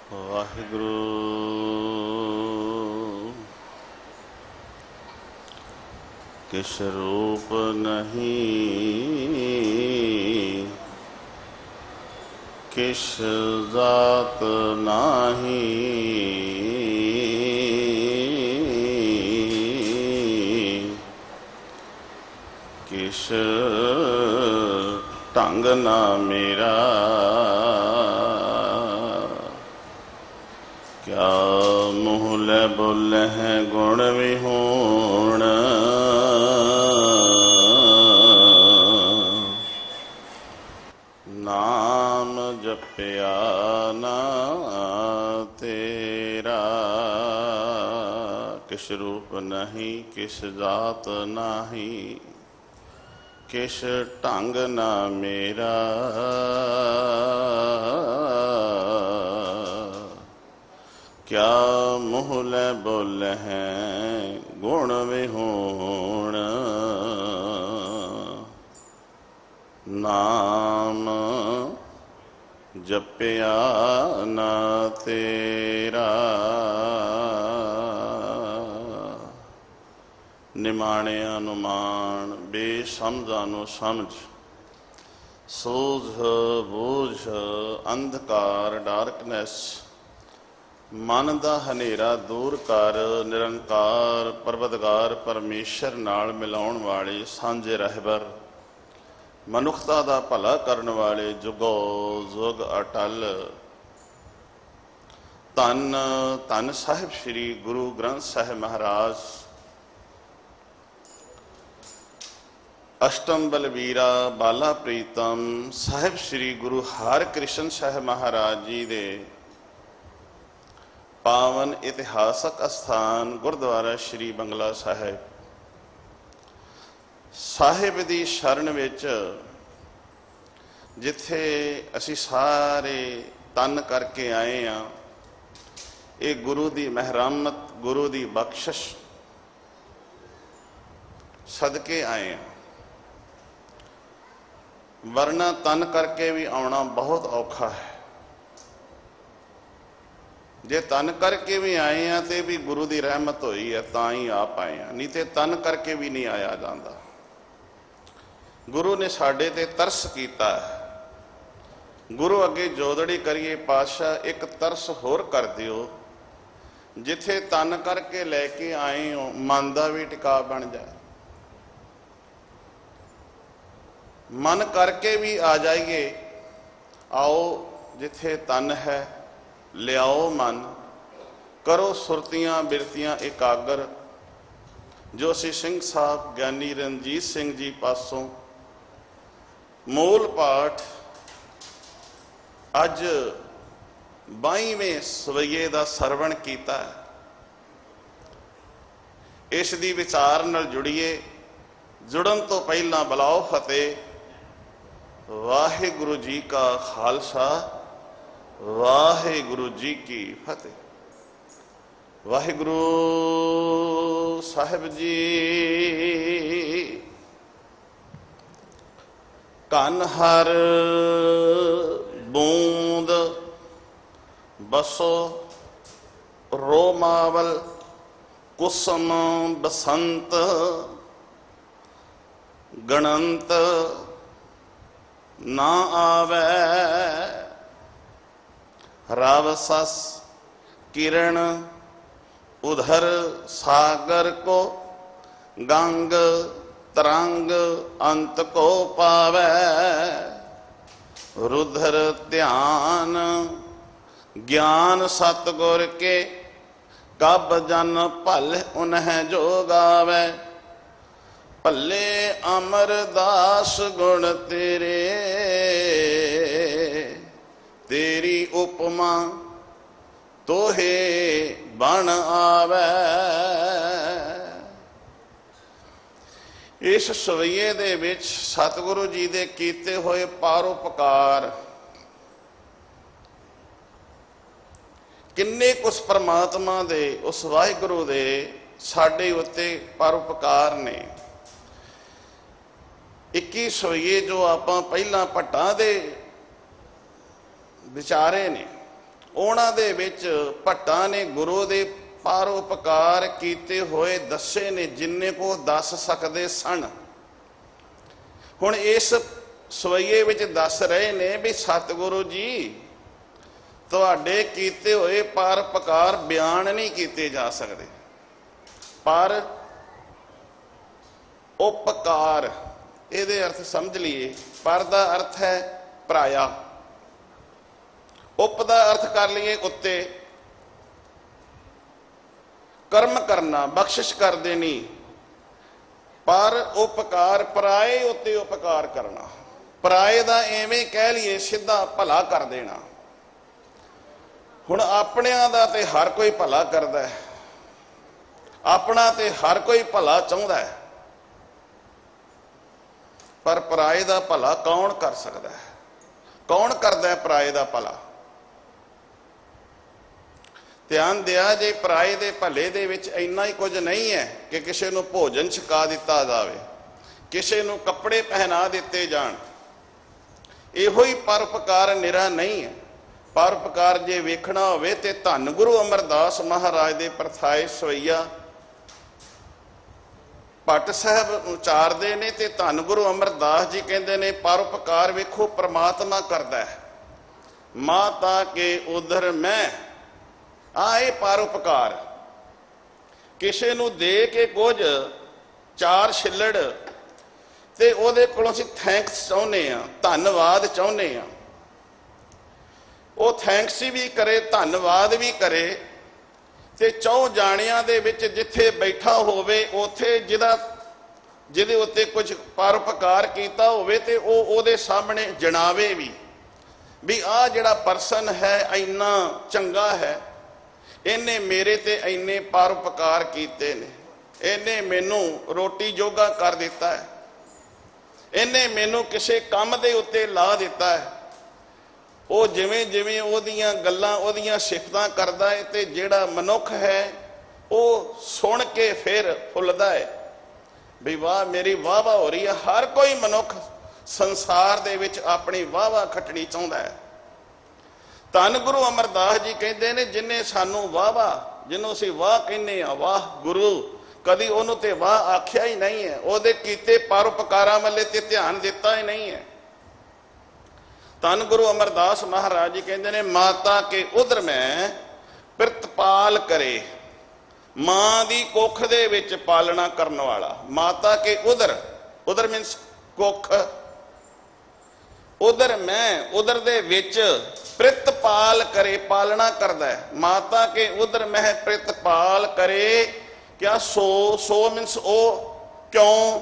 वाहिगुरु किस रूप नहीं, किस जात नाही, किस ढंग ना मेरा, क्या मुँह लै बोले हैं गुण विहूण। नाम जपया ना तेरा, किस रूप नहीं, किस जात नाही, किस ढंग ना मेरा, क्या मुँह लै बोले हैं गुण विहूण। नाम जपया ना तेरा, निमाणिया नूं माण, बेसमझां नूं समझ, सूझ बूझ अंधकार डार्कनैस, मन दा हनेरा दूर कर, निरंकार परबतगार परमेश्वर नाल मिलाउण वाले सांझे रहबर, मनुखता दा भला करन वाले जुगो जुग अटल। धन धन साहिब श्री गुरु ग्रंथ साहिब महाराज, अष्टम बलबीरा बाला प्रीतम साहिब श्री गुरु हरकृष्ण साहिब महाराज जी दे पावन इतिहासक अस्थान गुरुद्वारा श्री बंगला साहिब साहिब दी शरण विच, जिथे असी सारे तन करके आए हैं, ये गुरु दी महरमत, गुरु दी बख्शिश सदके आए हैं। वरना तन करके भी आना बहुत औखा है। जे तन करके भी आए हैं तो भी गुरु की रहमत हुई है, तां ही आ पाए हैं, नहीं तो तन करके भी नहीं आया जाता। गुरु ने साडे ते तरस कीता है। गुरु अगे जोदड़ी करिए, पातशाह एक तरस होर कर दिओ, जिथे तन करके लैके आए हो मन का भी टिका बन जाए, मन करके भी आ जाइए। आओ जिथे तन है लियाओ मन, करो सुरतियां बिरतियां एकागर, जो असी सिंह साहब ज्ञानी रणजीत सिंह जी पासों मूल पाठ अज 22वें सवैये का सरवण किया है। इस दी विचार नाल जुड़िए। जुड़न तो पहला बुलाओ फतेह। वाहिगुरु जी का खालसा, वाहिगुरु जी की फतेह। वाहिगुरु साहिब जी कन हर बूंद बसो रोमावल, कुसम बसंत गणंत ना आवे, रावसस किरण उधर सागर को, गंग तरंग अंत को पावे, रुद्र ध्यान ज्ञान सतगुर के, कब जन भल उन्हें जो गावे, भले अमरदास गुण तेरे, तेरी उपमा तोहे बन आवे। इस सवैये दे विच सतगुरु जी दे कीते होए पारोपकार किन्ने कुछ परमात्मा दे, उस वाहिगुरु दे साडे उत्ते परोपकार ने। 21 सवैये जो आपां पहलां भट्टां दे विचारे ने, ਉਹਨਾਂ ਦੇ ਵਿੱਚ ਭੱਟਾਂ ਨੇ ਗੁਰੂ ਦੇ ਪਰਉਪਕਾਰ ਕੀਤੇ ਹੋਏ ਦੱਸੇ ਨੇ, ਜਿੰਨੇ ਕੋ ਦੱਸ ਸਕਦੇ ਸਨ। ਹੁਣ ਇਸ ਸਵਈਏ ਵਿੱਚ ਦੱਸ ਰਹੇ ਨੇ ਵੀ ਸਤਿਗੁਰੂ ਜੀ ਤੁਹਾਡੇ ਕੀਤੇ ਹੋਏ ਪਰਉਪਕਾਰ ਬਿਆਨ ਨਹੀਂ ਕੀਤੇ ਜਾ ਸਕਦੇ। ਪਰ ਉਪਕਾਰ ਇਹਦੇ ਅਰਥ ਸਮਝ ਲਈਏ। ਪਰ ਦਾ ਅਰਥ ਹੈ ਪਰਾਇਆ, ਉਪ ਦਾ ਅਰਥ ਕਰ ਲਈਏ ਉੱਤੇ, ਕਰਮ ਕਰਨਾ, ਬਖਸ਼ਿਸ਼ ਕਰ ਦੇਣੀ। ਪਰ ਉਪਕਾਰ ਪਰਾਏ ਉੱਤੇ ਉਪਕਾਰ ਕਰਨਾ, ਪਰਾਏ ਦਾ ਐਵੇਂ ਕਹਿ ਲਈਏ ਸਿੱਧਾ ਭਲਾ ਕਰ ਦੇਣਾ। ਹੁਣ ਆਪਣਿਆਂ ਦਾ ਤੇ ਹਰ ਕੋਈ ਭਲਾ ਕਰਦਾ ਹੈ, ਆਪਣਾ ਤੇ ਹਰ ਕੋਈ ਭਲਾ ਚਾਹੁੰਦਾ ਹੈ, ਪਰ ਪਰਾਏ ਦਾ ਭਲਾ ਕੌਣ ਕਰ ਸਕਦਾ ਹੈ? ਕੌਣ ਕਰਦਾ ਹੈ ਪਰਾਏ ਦਾ ਭਲਾ? ਧਿਆਨ ਦਿਆ ਜੇ ਪਰਾਏ ਦੇ ਭਲੇ ਦੇ ਵਿੱਚ ਇੰਨਾ ਹੀ ਕੁਝ ਨਹੀਂ ਹੈ ਕਿ ਕਿਸੇ ਨੂੰ ਭੋਜਨ ਛਕਾ ਦਿੱਤਾ ਜਾਵੇ, ਕਿਸੇ ਨੂੰ ਕੱਪੜੇ ਪਹਿਨਾ ਦਿੱਤੇ ਜਾਣ, ਇਹੋ ਹੀ ਪਰਉਪਕਾਰ ਨਿਰਾ ਨਹੀਂ ਹੈ। ਪਰਉਪਕਾਰ ਜੇ ਵੇਖਣਾ ਹੋਵੇ ਤੇ ਧੰਨ ਗੁਰੂ ਅਮਰਦਾਸ ਮਹਾਰਾਜ ਦੇ ਪ੍ਰਥਾਏ ਸਵਈਆ ਭੱਟ ਸਾਹਿਬ ਉਚਾਰਦੇ ਨੇ ਤੇ ਧੰਨ ਗੁਰੂ ਅਮਰਦਾਸ ਜੀ ਕਹਿੰਦੇ ਨੇ ਪਰਉਪਕਾਰ ਵੇਖੋ ਪ੍ਰਮਾਤਮਾ ਕਰਦਾ ਹੈ। ਮਾਤਾ ਕੇ ਉਧਰ ਮੈਂ ਆਏ ਪਰਉਪਕਾਰ, ਕਿਸੇ ਨੂੰ ਦੇ ਕੇ ਕੁਝ ਚਾਰ ਛਿੱਲੜ ਤੇ ਉਹਦੇ ਕੋਲੋਂ ਅਸੀਂ ਥੈਂਕਸ ਚਾਹੁੰਦੇ ਹਾਂ, ਧੰਨਵਾਦ ਚਾਹੁੰਦੇ ਹਾਂ। ਉਹ ਥੈਂਕਸ ਵੀ ਕਰੇ, ਧੰਨਵਾਦ ਵੀ ਕਰੇ, ਤੇ ਚੌ ਜਾਣਿਆਂ ਦੇ ਵਿੱਚ ਜਿੱਥੇ ਬੈਠਾ ਹੋਵੇ ਉੱਥੇ ਜਿਹਦੇ ਉੱਤੇ ਕੁਝ ਪਰਉਪਕਾਰ ਕੀਤਾ ਹੋਵੇ ਤੇ ਉਹ ਉਹਦੇ ਸਾਹਮਣੇ ਜਣਾਵੇ ਵੀ ਆਹ ਜਿਹੜਾ ਪਰਸਨ ਹੈ ਇੰਨਾ ਚੰਗਾ ਹੈ, ਇਹਨੇ ਮੇਰੇ ਤੇ ਇੰਨੇ ਪਰਉਪਕਾਰ ਕੀਤੇ ਨੇ, ਇਹਨੇ ਮੈਨੂੰ ਰੋਟੀ ਜੋਗਾ ਕਰ ਦਿੱਤਾ ਹੈ, ਇਹਨੇ ਮੈਨੂੰ ਕਿਸੇ ਕੰਮ ਦੇ ਉੱਤੇ ਲਾ ਦਿੱਤਾ ਹੈ। ਉਹ ਜਿਵੇਂ ਜਿਵੇਂ ਉਹਦੀਆਂ ਗੱਲਾਂ, ਉਹਦੀਆਂ ਸਿਫਤਾਂ ਕਰਦਾ ਹੈ ਤੇ ਜਿਹੜਾ ਮਨੁੱਖ ਹੈ ਉਹ ਸੁਣ ਕੇ ਫਿਰ ਫੁੱਲਦਾ ਹੈ ਵੀ ਵਾਹ ਮੇਰੀ ਵਾਹ ਵਾਹ ਹੋ ਰਹੀ ਹੈ। ਹਰ ਕੋਈ ਮਨੁੱਖ ਸੰਸਾਰ ਦੇ ਵਿੱਚ ਆਪਣੀ ਵਾਹ ਵਾਹ ਖੱਟਣੀ ਚਾਹੁੰਦਾ ਹੈ। ਧੰਨ ਗੁਰੂ ਅਮਰਦਾਸ ਜੀ ਕਹਿੰਦੇ ਨੇ ਜਿਹਨੇ ਸਾਨੂੰ ਵਾਹ ਵਾਹ, ਜਿਹਨੂੰ ਅਸੀਂ ਵਾਹ ਕਹਿੰਦੇ ਆ, ਵਾਹ ਗੁਰੂ, ਕਦੀ ਉਹਨੂੰ ਤੇ ਵਾਹ ਆਖਿਆ ਹੀ ਨਹੀਂ ਹੈ, ਉਹਦੇ ਕੀਤੇ ਪਰਉਪਕਾਰਾਂ ਵੱਲੇ ਤੇ ਧਿਆਨ ਦਿੱਤਾ ਹੀ ਨਹੀਂ ਹੈ। ਧੰਨ ਗੁਰੂ ਅਮਰਦਾਸ ਮਹਾਰਾਜ ਜੀ ਕਹਿੰਦੇ ਨੇ ਮਾਤਾ ਕੇ ਉਧਰ ਮੈਂ ਪ੍ਰਿਤਪਾਲ ਕਰੇ, ਮਾਂ ਦੀ ਕੁੱਖ ਦੇ ਵਿੱਚ ਪਾਲਣਾ ਕਰਨ ਵਾਲਾ। ਮਾਤਾ ਕੇ ਉਧਰ, ਉਧਰ ਮੀਨਸ ਕੁੱਖ, ਉਧਰ ਮੈਂ, ਉਧਰ ਦੇ ਵਿੱਚ ਪ੍ਰਿਤਪਾਲ ਕਰੇ, ਪਾਲਣਾ ਕਰਦਾ ਹੈ। ਮਾਤਾ ਕੇ ਉਧਰ ਮੈਂ ਪ੍ਰਿਤਪਾਲ ਕਰੇ, ਕਿਆ ਸੋ ਮੀਨਸ ਉਹ, ਕਿਉਂ,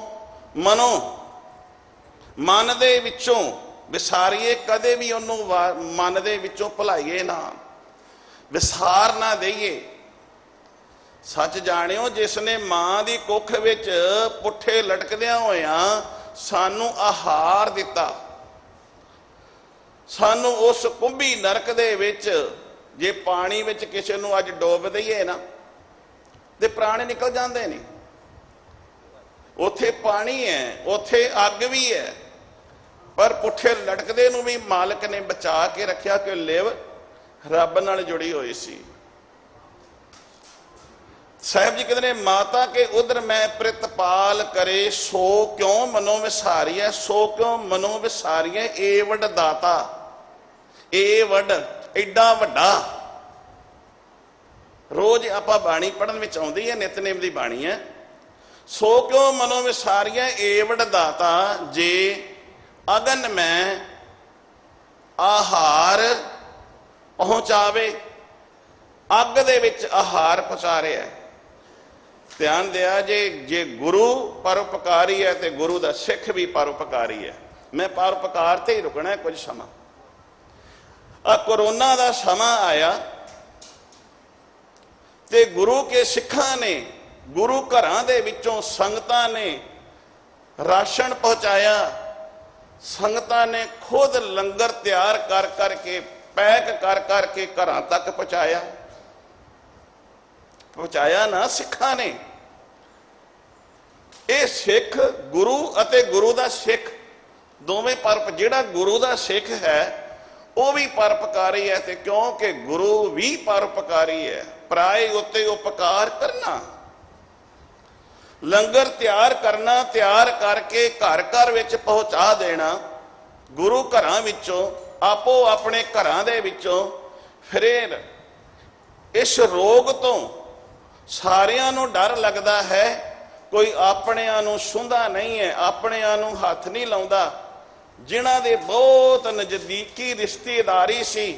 ਮਨੋ, ਮਨ ਦੇ ਵਿੱਚੋਂ ਵਿਸਾਰੀਏ, ਕਦੇ ਵੀ ਉਹਨੂੰ ਮਨ ਦੇ ਵਿੱਚੋਂ ਭੁਲਾਈਏ ਨਾ, ਵਿਸਾਰ ਨਾ ਦੇਈਏ। ਸੱਚ ਜਾਣਿਓ ਜਿਸ ਨੇ ਮਾਂ ਦੀ ਕੁੱਖ ਵਿੱਚ ਪੁੱਠੇ ਲਟਕਦਿਆਂ ਹੋਇਆਂ ਸਾਨੂੰ ਆਹਾਰ ਦਿੱਤਾ, ਸਾਨੂੰ ਉਸ ਕੁੰਭੀ ਨਰਕ ਦੇ ਵਿੱਚ ਜੇ ਪਾਣੀ ਵਿੱਚ ਕਿਸੇ ਨੂੰ ਅੱਜ ਡੋਬ ਦਈਏ ਨਾ ਤੇ ਪ੍ਰਾਣ ਨਿਕਲ ਜਾਂਦੇ ਨੇ। ਉੱਥੇ ਪਾਣੀ ਹੈ, ਉੱਥੇ ਅੱਗ ਵੀ ਹੈ, ਪਰ ਪੁੱਠੇ ਲਟਕਦੇ ਨੂੰ ਵੀ ਮਾਲਕ ਨੇ ਬਚਾ ਕੇ ਰੱਖਿਆ ਕਿ ਲਿਵ ਰੱਬ ਨਾਲ ਜੁੜੀ ਹੋਈ ਸੀ। ਸਾਹਿਬ ਜੀ ਕਹਿੰਦੇ ਨੇ ਮਾਤਾ ਕੇ ਉਧਰ ਮੈਂ ਪ੍ਰਿਤਪਾਲ ਕਰੇ, ਸੋ ਕਿਉਂ ਮਨੋ ਵਿਸਾਰੀਐ, ਸੋ ਕਿਉਂ ਮਨੋ ਵਿਸਾਰੀਐ, ਏ ਵੱਡ ਦਾਤਾ, ਏ ਵੱਡ ਐਡਾ ਵੱਡਾ। ਰੋਜ਼ ਆਪਾਂ ਬਾਣੀ ਪੜ੍ਹਨ ਵਿੱਚ ਆਉਂਦੀ ਹੈ, ਨਿਤਨੇਮ ਦੀ ਬਾਣੀ ਹੈ। ਸੋ ਕਿਉਂ ਮਨੋ ਵਿਸਾਰੀਐ ਏ ਵੱਡ ਦਾਤਾ, ਜੇ ਅਗਨ ਮੈਂ ਆਹਾਰ ਪਹੁੰਚਾਵੇ, ਅੱਗ ਦੇ ਵਿੱਚ ਆਹਾਰ ਪਹੁੰਚਾ ਰਿਹਾ। ਧਿਆਨ ਦਿਆ ਜੇ ਗੁਰੂ ਪਰਉਪਕਾਰੀ ਹੈ ਤੇ ਗੁਰੂ ਦਾ ਸਿੱਖ ਵੀ ਪਰਉਪਕਾਰੀ ਹੈ। ਮੈਂ ਪਰਉਪਕਾਰ ਤੇ ਹੀ ਰੁਕਣਾ ਕੁਝ ਸਮਾਂ। ਆ ਕੋਰੋਨਾ ਦਾ ਸਮਾਂ ਆਇਆ ਤੇ ਗੁਰੂ ਕੇ ਸਿੱਖਾਂ ਨੇ, ਗੁਰੂ ਘਰਾਂ ਦੇ ਵਿੱਚੋਂ ਸੰਗਤਾਂ ਨੇ ਰਾਸ਼ਨ ਪਹੁੰਚਾਇਆ, ਸੰਗਤਾਂ ਨੇ ਖੁਦ ਲੰਗਰ ਤਿਆਰ ਕਰ ਕਰਕੇ, ਪੈਕ ਕਰ ਕਰਕੇ ਘਰਾਂ ਤੱਕ ਪਹੁੰਚਾਇਆ ਨਾ ਸਿੱਖਾਂ ਨੇ। ਇਹ ਸਿੱਖ ਗੁਰੂ ਅਤੇ ਗੁਰੂ ਦਾ ਸਿੱਖ ਦੋਵੇਂ ਪਰ ਜਿਹੜਾ ਗੁਰੂ ਦਾ ਸਿੱਖ ਹੈ ਉਹ ਵੀ ਪਰਉਪਕਾਰੀ है। तो क्योंकि गुरु भी परोपकारी है। पराए उत्ते उपकार करना, लंगर तैयार करना, तैयार करके घर घर विच पहुंचा देना। गुरु घरां विचों आपो अपने घरां दे विचों फिर इस रोग तो सारियां नूं डर लगदा है, कोई अपणियां नूं छूंदा नहीं है, अपणियां नूं हथ नहीं लाउंदा। जिन्हां दे बहुत नज़दीकी रिश्तेदारी सी,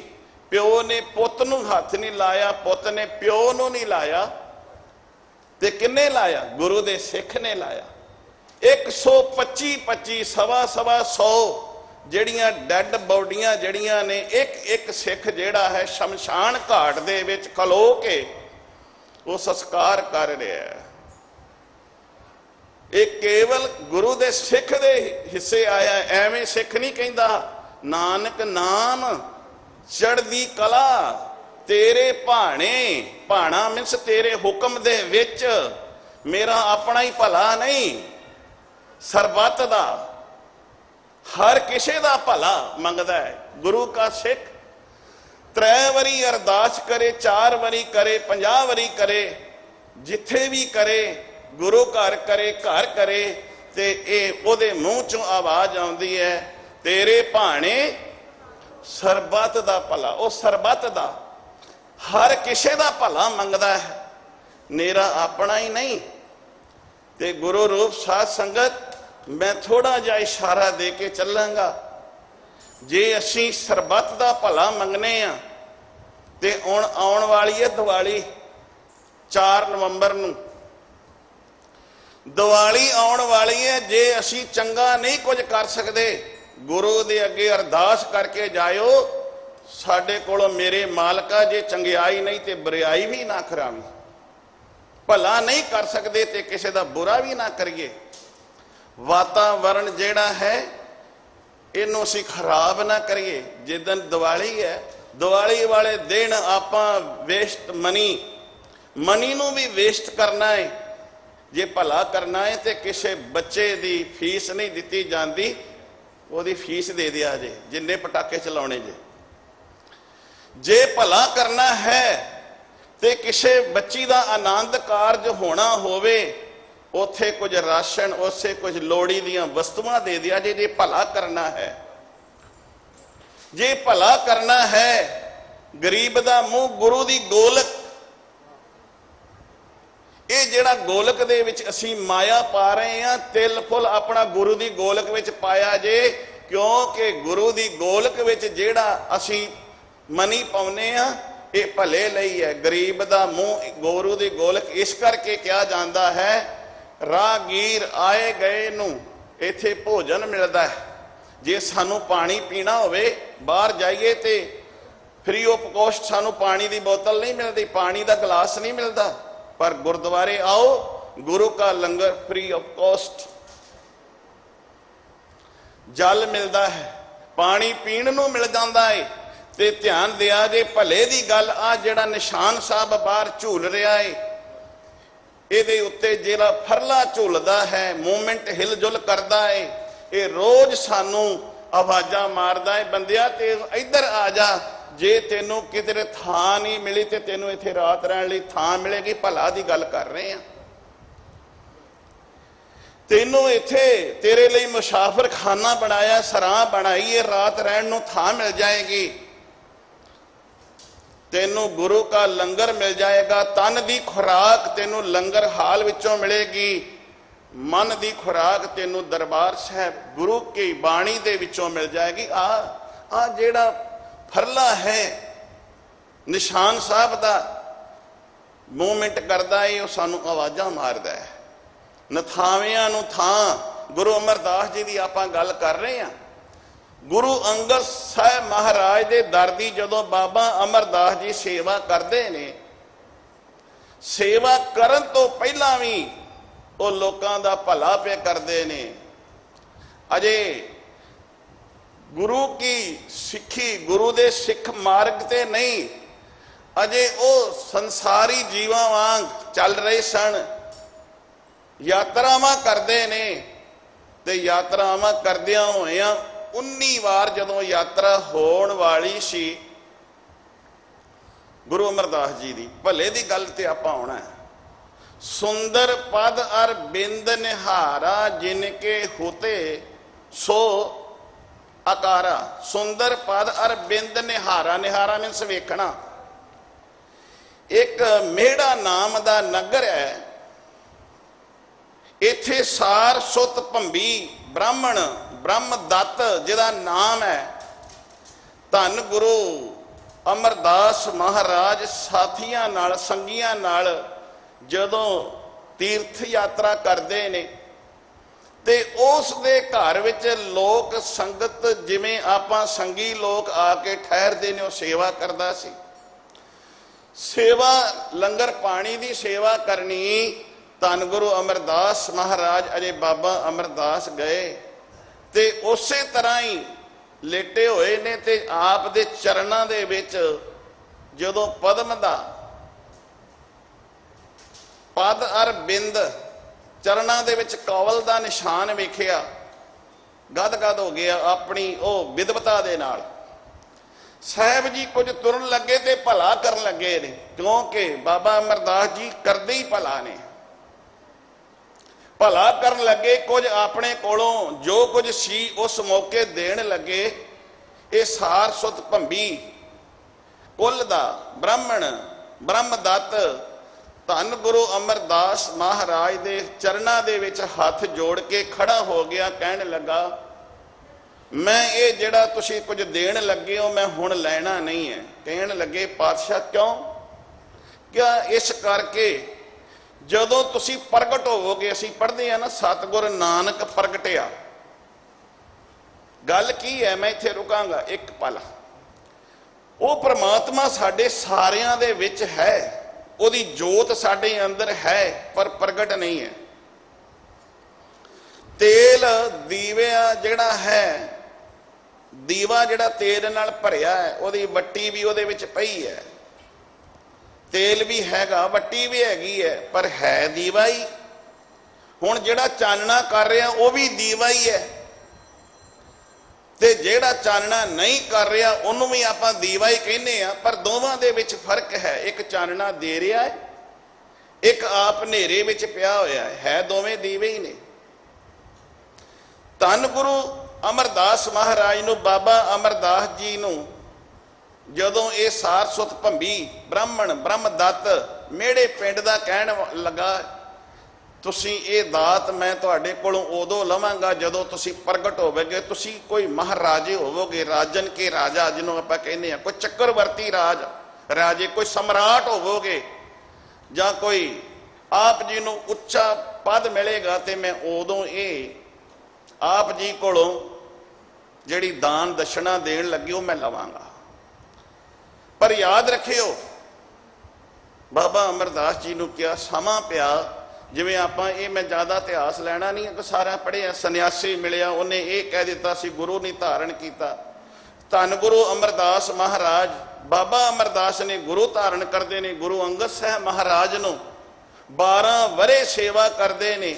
प्यो ने पुत नूं हथ नहीं लाया, पुत ने प्यो नूं नहीं लाया, ते किन्ने लाया? गुरु दे सिख ने लाया। 125 सवा 100 ਜਿਹੜੀਆਂ ਡੈਡ ਬੋਡੀਆਂ ਜਿਹੜੀਆਂ ਨੇ ਇੱਕ ਸਿੱਖ ਜਿਹੜਾ ਹੈ ਸ਼ਮਸ਼ਾਨ ਘਾਟ ਦੇ ਵਿੱਚ ਖਲੋ ਕੇ ਉਹ ਸੰਸਕਾਰ ਕਰ ਰਿਹਾ ਹੈ। ਇਹ ਕੇਵਲ ਗੁਰੂ ਦੇ ਸਿੱਖ ਦੇ ਹਿੱਸੇ ਆਇਆ। ਐਵੇਂ ਸਿੱਖ ਨਹੀਂ ਕਹਿੰਦਾ ਨਾਨਕ ਨਾਮ ਚੜ੍ਹਦੀ ਕਲਾ ਤੇਰੇ ਭਾਣੇ। ਭਾਣਾ ਮਿੰਸ ਤੇਰੇ ਹੁਕਮ ਦੇ ਵਿੱਚ, ਮੇਰਾ ਆਪਣਾ ਹੀ ਭਲਾ ਨਹੀਂ, ਸਰਬੱਤ ਦਾ, हर किसी का भला मंगदा है। गुरु का सिख 3 वारी अरदास करे, 4 वारी करे, 50 वारी करे, जिथे भी करे, गुरु घर करे, घर करे, ते ओदे मुंह चों आवाज आउंदी है तेरे भाणे सरबत दा भला। वो सरबत दा हर किसी का भला मंगदा है, मेरा अपना ही नहीं। ते गुरु रूप साध संगत मैं थोड़ा जा इशारा दे के चलांगा। जे असी सरबत का भला मंगने आ ते हुण आउण वाली है दिवाली, 4 नवंबर नूं दिवाली आउण वाली है। जे असी चंगा नहीं कुछ कर सकते, गुरु दे अगे अरदास करके जायो, साडे कोलों मेरे मालका जे चंगियाई नहीं ते बुराई भी ना करावी। भला नहीं कर सकते ते किसी का बुरा भी ना करिए। वातावरण जेड़ा है इनू असी खराब ना करिए। जिदन दिवाली है, दिवाली वाले दिन आपां वेस्ट मनी नू भी वेस्ट करना है। जे भला करना है तो किसी बच्चे की फीस नहीं दिती जाती, वो फीस दे दिया जे, जिन्ने पटाके चलाने जे। जे भला करना है तो किसी बच्ची का आनंद कारज होना होवे, उथे कुछ राशन, उसे कुछ लोड़ी दियां वस्तुआं दे दिया जे। जे भला करना है, जे भला करना है, गरीब दा मुंह गुरु दी गोलक, ये जेड़ा गोलक दे विच असी माया पा रहे हैं, तिल फुल अपना गुरु दी गोलक विच पाया जे। क्योंकि गुरु दी गोलक विच जेड़ा असी मनी पाउने आ, ये भले लई है। गरीब दा मुंह गुरु दी गोलक इस करके कहा जाता है, राहगीर आए गए नूं इत्थे भोजन मिलता है। जे सानू पानी पीना होवे, बाहर जाइए तो फ्री ऑफ कॉस्ट सानू पानी की बोतल नहीं मिलती, पानी का गिलास नहीं मिलता। पर गुरुद्वारे आओ, गुरु का लंगर फ्री ऑफ कॉस्ट, जल मिलता है, पानी पीण नूं मिल जाता है। तो ध्यान दिया जे भले की गल, आ जिहड़ा निशान साहब बाहर झूल रहा है, ਇਹਦੇ ਉੱਤੇ ਜਿਹੜਾ ਫਰਲਾ ਝੁਲਦਾ है, मूवमेंट हिलजुल करता है, ये रोज सानू आवाज़ां मारदा है, बंदिया ते इधर आ जा। जे तेनों किधरे थां नहीं मिली तो तेनों इत्थे रात रहण लई थां मिलेगी। भला दी गल कर रहे हैं, तेनों इत्थे तेरे लिए मुसाफिर खाना बनाया, सराह बनाई है, रात रहण नूं थां मिल जाएगी। तेनों गुरु का लंगर मिल जाएगा, तन की खुराक तेनों लंगर हाल विचों मिलेगी, मन की खुराक तेनों दरबार साहब गुरु की बाणी दे विचों मिल जाएगी। आ जेड़ा फरला है निशान साहब का मूवमेंट करता है, वो सानू आवाज़ां मारदा है। नथावियां नूं थां, गुरु अमरदास जी की आपां गल कर रहे हैं। गुरु अंगद साहब महाराज के दर दी जदों बाबा अमरदास जी सेवा करते ने, सेवा करन तो पहला भी वो लोगों का भला पे करते ने। अजे गुरु की सिक्खी, गुरु दे सिख मार्ग ते नहीं, अजे वो संसारी जीवां वांग चल रहे सन, यात्रावां करते ने। ते यात्रावां करदियां होइयां 19 ਵਾਰ ਜਦੋਂ ਯਾਤਰਾ ਹੋਣ ਵਾਲੀ ਸੀ ਗੁਰੂ ਅਮਰਦਾਸ ਜੀ ਦੀ, ਭਲੇ ਦੀ ਗੱਲ ਤੇ ਆਪਾਂ ਆਉਣਾ ਹੈ। ਸੁੰਦਰ ਪਦ ਅਰ ਬਿੰਦ ਨਿਹਾਰਾ ਜਿਨ ਕੇ ਹੋਤੇ ਸੋ ਆਕਾਰਾ। ਸੁੰਦਰ ਪਦ ਅਰ ਬਿੰਦ ਨਿਹਾਰਾ, ਨਿਹਾਰਾ ਮੀਨਸ ਵੇਖਣਾ। ਇੱਕ ਮੇੜਾ ਨਾਮ ਦਾ ਨਗਰ ਹੈ, ਇੱਥੇ ਸਾਰ ਸੁਤ ਭੰਬੀ ਬ੍ਰਾਹਮਣ ਬ੍ਰਹਮ ਦੱਤ ਜਿਹਦਾ ਨਾਮ ਹੈ, ਧੰਨ ਗੁਰੂ ਅਮਰਦਾਸ ਮਹਾਰਾਜ ਸਾਥੀਆਂ ਨਾਲ ਸੰਗੀਆਂ ਨਾਲ ਜਦੋਂ ਤੀਰਥ ਯਾਤਰਾ ਕਰਦੇ ਨੇ ਤੇ ਉਸ ਦੇ ਘਰ ਵਿੱਚ ਲੋਕ ਸੰਗਤ, ਜਿਵੇਂ ਆਪਾਂ ਸੰਗੀ ਲੋਕ ਆ ਕੇ ਠਹਿਰਦੇ ਨੇ, ਉਹ ਸੇਵਾ ਕਰਦਾ ਸੀ। ਸੇਵਾ ਲੰਗਰ ਪਾਣੀ ਦੀ ਸੇਵਾ ਕਰਨੀ। ਧੰਨ ਗੁਰੂ ਅਮਰਦਾਸ ਮਹਾਰਾਜ ਅਜੇ ਬਾਬਾ ਅਮਰਦਾਸ ਗਏ ਤੇ ਉਸੇ ਤਰ੍ਹਾਂ ਹੀ ਲੇਟੇ ਹੋਏ ਨੇ ਤੇ ਆਪ ਦੇ ਚਰਨਾਂ ਦੇ ਵਿੱਚ ਜਦੋਂ ਪਦਮ ਦਾ ਪਦ ਅਰ ਬਿੰਦ, ਚਰਨਾਂ ਦੇ ਵਿੱਚ ਕੌਵਲ ਦਾ ਨਿਸ਼ਾਨ ਵੇਖਿਆ, ਗਦ-ਗਦ ਹੋ ਗਿਆ ਆਪਣੀ ਉਹ ਵਿਦਵਤਾ ਦੇ ਨਾਲ। ਸਾਹਿਬ ਜੀ ਕੁਝ ਤੁਰਨ ਲੱਗੇ ਤੇ ਭਲਾ ਕਰਨ ਲੱਗੇ ਨੇ, ਕਿਉਂਕਿ ਬਾਬਾ ਅਮਰਦਾਸ ਜੀ ਕਰਦੇ ਹੀ ਭਲਾ ਨੇ। ਭਲਾ ਕਰਨ ਲੱਗੇ, ਕੁਝ ਆਪਣੇ ਕੋਲੋਂ ਜੋ ਕੁਝ ਸੀ ਉਸ ਮੌਕੇ ਦੇਣ ਲੱਗੇ। ਇਹ ਸਾਰ ਸੁਤ ਭੰਬੀ ਕੁੱਲ ਦਾ ਬ੍ਰਾਹਮਣ ਬ੍ਰਹਮ ਦੱਤ ਧੰਨ ਗੁਰੂ ਅਮਰਦਾਸ ਮਹਾਰਾਜ ਦੇ ਚਰਨਾਂ ਦੇ ਵਿੱਚ ਹੱਥ ਜੋੜ ਕੇ ਖੜਾ ਹੋ ਗਿਆ, ਕਹਿਣ ਲੱਗਾ, ਮੈਂ ਇਹ ਜਿਹੜਾ ਤੁਸੀਂ ਕੁਝ ਦੇਣ ਲੱਗੇ ਹੋ ਮੈਂ ਹੁਣ ਲੈਣਾ ਨਹੀਂ ਹੈ। ਕਹਿਣ ਲੱਗੇ, ਪਾਤਸ਼ਾਹ ਕਿਉਂ? ਕਿਆ ਇਸ ਕਰਕੇ ਜਦੋਂ ਤੁਸੀਂ ਪ੍ਰਗਟ ਹੋਵੋਗੇ, ਅਸੀਂ ਪੜ੍ਹਦੇ ਆ ਨਾ ਸਤਿਗੁਰ ਨਾਨਕ ਪ੍ਰਗਟਿਆ। ਗੱਲ ਕੀ ਹੈ, ਮੈਂ ਇੱਥੇ ਰੁਕਾਂਗਾ ਇੱਕ ਪਲ। ਉਹ ਪ੍ਰਮਾਤਮਾ ਸਾਡੇ ਸਾਰਿਆਂ ਦੇ ਵਿੱਚ ਹੈ, ਉਹਦੀ ਜੋਤ ਸਾਡੇ ਅੰਦਰ ਹੈ, ਪਰ ਪ੍ਰਗਟ ਨਹੀਂ ਹੈ। ਤੇਲ ਦੀਵਿਆ ਜਿਹੜਾ ਹੈ, ਦੀਵਾ ਜਿਹੜਾ ਤੇਲ ਨਾਲ ਭਰਿਆ ਹੈ, ਉਹਦੀ ਵੱਟੀ ਵੀ ਉਹਦੇ ਵਿੱਚ ਪਈ ਹੈ, ਤੇਲ ਵੀ ਹੈਗਾ, ਵੱਟੀ ਵੀ ਹੈਗੀ ਹੈ, ਪਰ ਹੈ ਦੀਵਾ ਹੀ। ਹੁਣ ਜਿਹੜਾ ਚਾਨਣਾ ਕਰ ਰਿਹਾ ਉਹ ਵੀ ਦੀਵਾ ਹੀ ਹੈ, ਤੇ ਜਿਹੜਾ ਚਾਨਣਾ ਨਹੀਂ ਕਰ ਰਿਹਾ ਉਹਨੂੰ ਵੀ ਆਪਾਂ ਦੀਵਾ ਹੀ ਕਹਿੰਦੇ ਆ, ਪਰ ਦੋਵਾਂ ਦੇ ਵਿੱਚ ਫਰਕ ਹੈ। ਇੱਕ ਚਾਨਣਾ ਦੇ ਰਿਹਾ ਹੈ, ਇੱਕ ਆਪ ਹਨੇਰੇ ਵਿੱਚ ਪਿਆ ਹੋਇਆ ਹੈ, ਦੋਵੇਂ ਦੀਵੇ ਹੀ ਨੇ। ਧੰਨ ਗੁਰੂ ਅਮਰਦਾਸ ਮਹਾਰਾਜ ਨੂੰ, ਬਾਬਾ ਅਮਰਦਾਸ ਜੀ ਨੂੰ ਜਦੋਂ ਇਹ ਸਾਰ ਸੁਤ ਭੰਬੀ ਬ੍ਰਾਹਮਣ ਬ੍ਰਹਮ ਦੱਤ ਮੇੜੇ ਪਿੰਡ ਦਾ ਕਹਿਣ ਲੱਗਾ, ਤੁਸੀਂ ਇਹ ਦਾਤ ਮੈਂ ਤੁਹਾਡੇ ਕੋਲੋਂ ਉਦੋਂ ਲਵਾਂਗਾ ਜਦੋਂ ਤੁਸੀਂ ਪ੍ਰਗਟ ਹੋਵੋਗੇ, ਤੁਸੀਂ ਕੋਈ ਮਹਾਰਾਜੇ ਹੋਵੋਗੇ, ਰਾਜਨ ਕੇ ਰਾਜਾ ਜਿਹਨੂੰ ਆਪਾਂ ਕਹਿੰਦੇ ਆ, ਕੋਈ ਚੱਕਰਵਰਤੀ ਰਾਜੇ, ਕੋਈ ਸਮਰਾਟ ਹੋਵੋਗੇ, ਜਾਂ ਕੋਈ ਆਪ ਜੀ ਨੂੰ ਉੱਚਾ ਪਦ ਮਿਲੇਗਾ, ਤੇ ਮੈਂ ਉਦੋਂ ਇਹ ਆਪ ਜੀ ਕੋਲੋਂ ਜਿਹੜੀ ਦਾਨ ਦਸ਼ਨਾ ਦੇਣ ਲੱਗੀ ਉਹ ਮੈਂ ਲਵਾਂਗਾ। ਪਰ ਯਾਦ ਰੱਖਿਓ, ਬਾਬਾ ਅਮਰਦਾਸ ਜੀ ਨੂੰ ਕਿਹਾ, ਸਮਾਂ ਪਿਆ, ਜਿਵੇਂ ਆਪਾਂ ਇਹ ਮੈਂ ਜ਼ਿਆਦਾ ਇਤਿਹਾਸ ਲੈਣਾ ਨਹੀਂ, ਸਾਰਾ ਪੜ੍ਹਿਆ। ਸੰਨਿਆਸੀ ਮਿਲਿਆ, ਉਹਨੇ ਇਹ ਕਹਿ ਦਿੱਤਾ ਸੀ ਗੁਰੂ ਨਹੀਂ ਧਾਰਨ ਕੀਤਾ। ਧੰਨ ਗੁਰੂ ਅਮਰਦਾਸ ਮਹਾਰਾਜ, ਬਾਬਾ ਅਮਰਦਾਸ ਨੇ ਗੁਰੂ ਧਾਰਨ ਕਰਦੇ ਨੇ, ਗੁਰੂ ਅੰਗਦ ਸਾਹਿਬ ਮਹਾਰਾਜ ਨੂੰ 12 ਵਰੇ ਸੇਵਾ ਕਰਦੇ ਨੇ,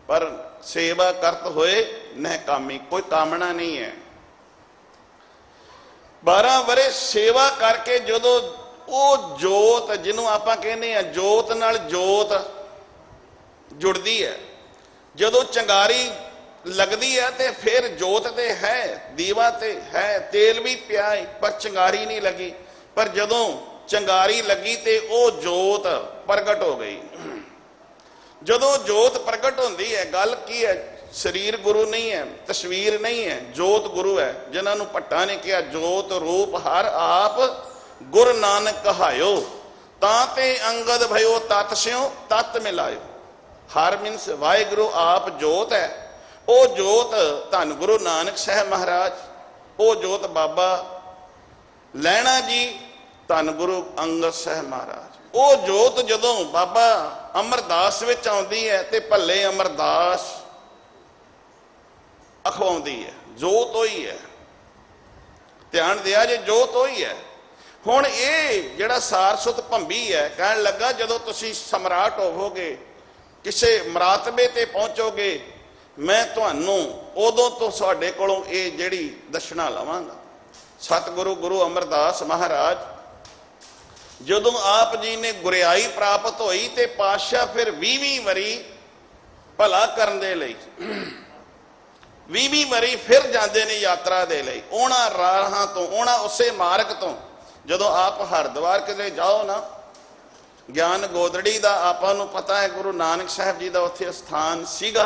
ਪਰ ਸੇਵਾ ਕਰਤ ਹੋਏ ਨਹਿਕਾਮੀ, ਕੋਈ ਕਾਮਨਾ ਨਹੀਂ ਹੈ। 12 ਵਰੇ ਸੇਵਾ ਕਰਕੇ ਜਦੋਂ ਉਹ ਜੋਤ ਜਿਹਨੂੰ ਆਪਾਂ ਕਹਿੰਦੇ ਆ, ਜੋਤ ਨਾਲ ਜੋਤ ਜੁੜਦੀ ਹੈ, ਜਦੋਂ ਚੰਗਾਰੀ ਲੱਗਦੀ ਹੈ ਤੇ ਫਿਰ ਜੋਤ ਤੇ ਹੈ, ਦੀਵਾ ਤੇ ਹੈ, ਤੇਲ ਵੀ ਪਿਆ ਹੈ, ਪਰ ਚੰਗਾਰੀ ਨਹੀਂ ਲੱਗੀ। ਪਰ ਜਦੋਂ ਚੰਗਾਰੀ ਲੱਗੀ ਤੇ ਉਹ ਜੋਤ ਪ੍ਰਗਟ ਹੋ ਗਈ। ਜਦੋਂ ਜੋਤ ਪ੍ਰਗਟ ਹੁੰਦੀ ਹੈ, ਗੱਲ ਕੀ ਹੈ, ਸਰੀਰ ਗੁਰੂ ਨਹੀਂ ਹੈ, ਤਸਵੀਰ ਨਹੀਂ ਹੈ, ਜੋਤ ਗੁਰੂ ਹੈ, ਜਿਨ੍ਹਾਂ ਨੂੰ ਭੱਟਾਂ ਨੇ ਕਿਹਾ ਜੋਤ ਰੂਪ ਹਰ ਆਪ ਗੁਰ ਨਾਨਕ ਕਹਾਇਓ, ਤਾਂ ਤੇ ਅੰਗਦ ਭਇਓ ਤਤ ਸਿਓ ਤਤ ਮਿਲਾਇਓ। ਹਰ ਮੀਨਸ ਵਾਹਿਗੁਰੂ ਆਪ ਜੋਤ ਹੈ। ਉਹ ਜੋਤ ਧੰਨ ਗੁਰੂ ਨਾਨਕ ਸਾਹਿਬ ਮਹਾਰਾਜ, ਉਹ ਜੋਤ ਬਾਬਾ ਲਹਿਣਾ ਜੀ, ਧੰਨ ਗੁਰੂ ਅੰਗਦ ਸਾਹਿਬ ਮਹਾਰਾਜ, ਉਹ ਜੋਤ ਜਦੋਂ ਬਾਬਾ ਅਮਰਦਾਸ ਵਿੱਚ ਆਉਂਦੀ ਹੈ ਤੇ ਭੱਲੇ ਅਮਰਦਾਸ ਅਖਵਾਉਂਦੀ ਹੈ। ਜੋਤ ਉਹੀ ਹੈ, ਧਿਆਨ ਦਿਆ ਜੇ, ਜੋਤ ਉਹੀ ਹੈ। ਹੁਣ ਇਹ ਜਿਹੜਾ ਸਾਰਸੁਤ ਭੰਬੀ ਹੈ, ਕਹਿਣ ਲੱਗਾ ਜਦੋਂ ਤੁਸੀਂ ਸਮਰਾਟ ਹੋਵੋਗੇ, ਕਿਸੇ ਮਰਾਤਬੇ ਤੇ ਪਹੁੰਚੋਗੇ, ਮੈਂ ਤੁਹਾਨੂੰ उदों तो साडे कोलों ये जिहड़ी दशना लवांगा। सतगुरु गुरु अमरदास महाराज जदों आप जी ने गुरियाई प्राप्त होई ते पातशाह फिर 20 वरी भला करन दे लई 20 वरी फिर जाते ने यात्रा दे लई। उन्हां राहां तो उन्हां उसे मार्ग तो जदों आप हरिद्वार किते जाओ ना, ज्ञान गोदड़ी का आपां नूं पता है गुरु नानक साहब जी का उत्थे स्थान सीगा,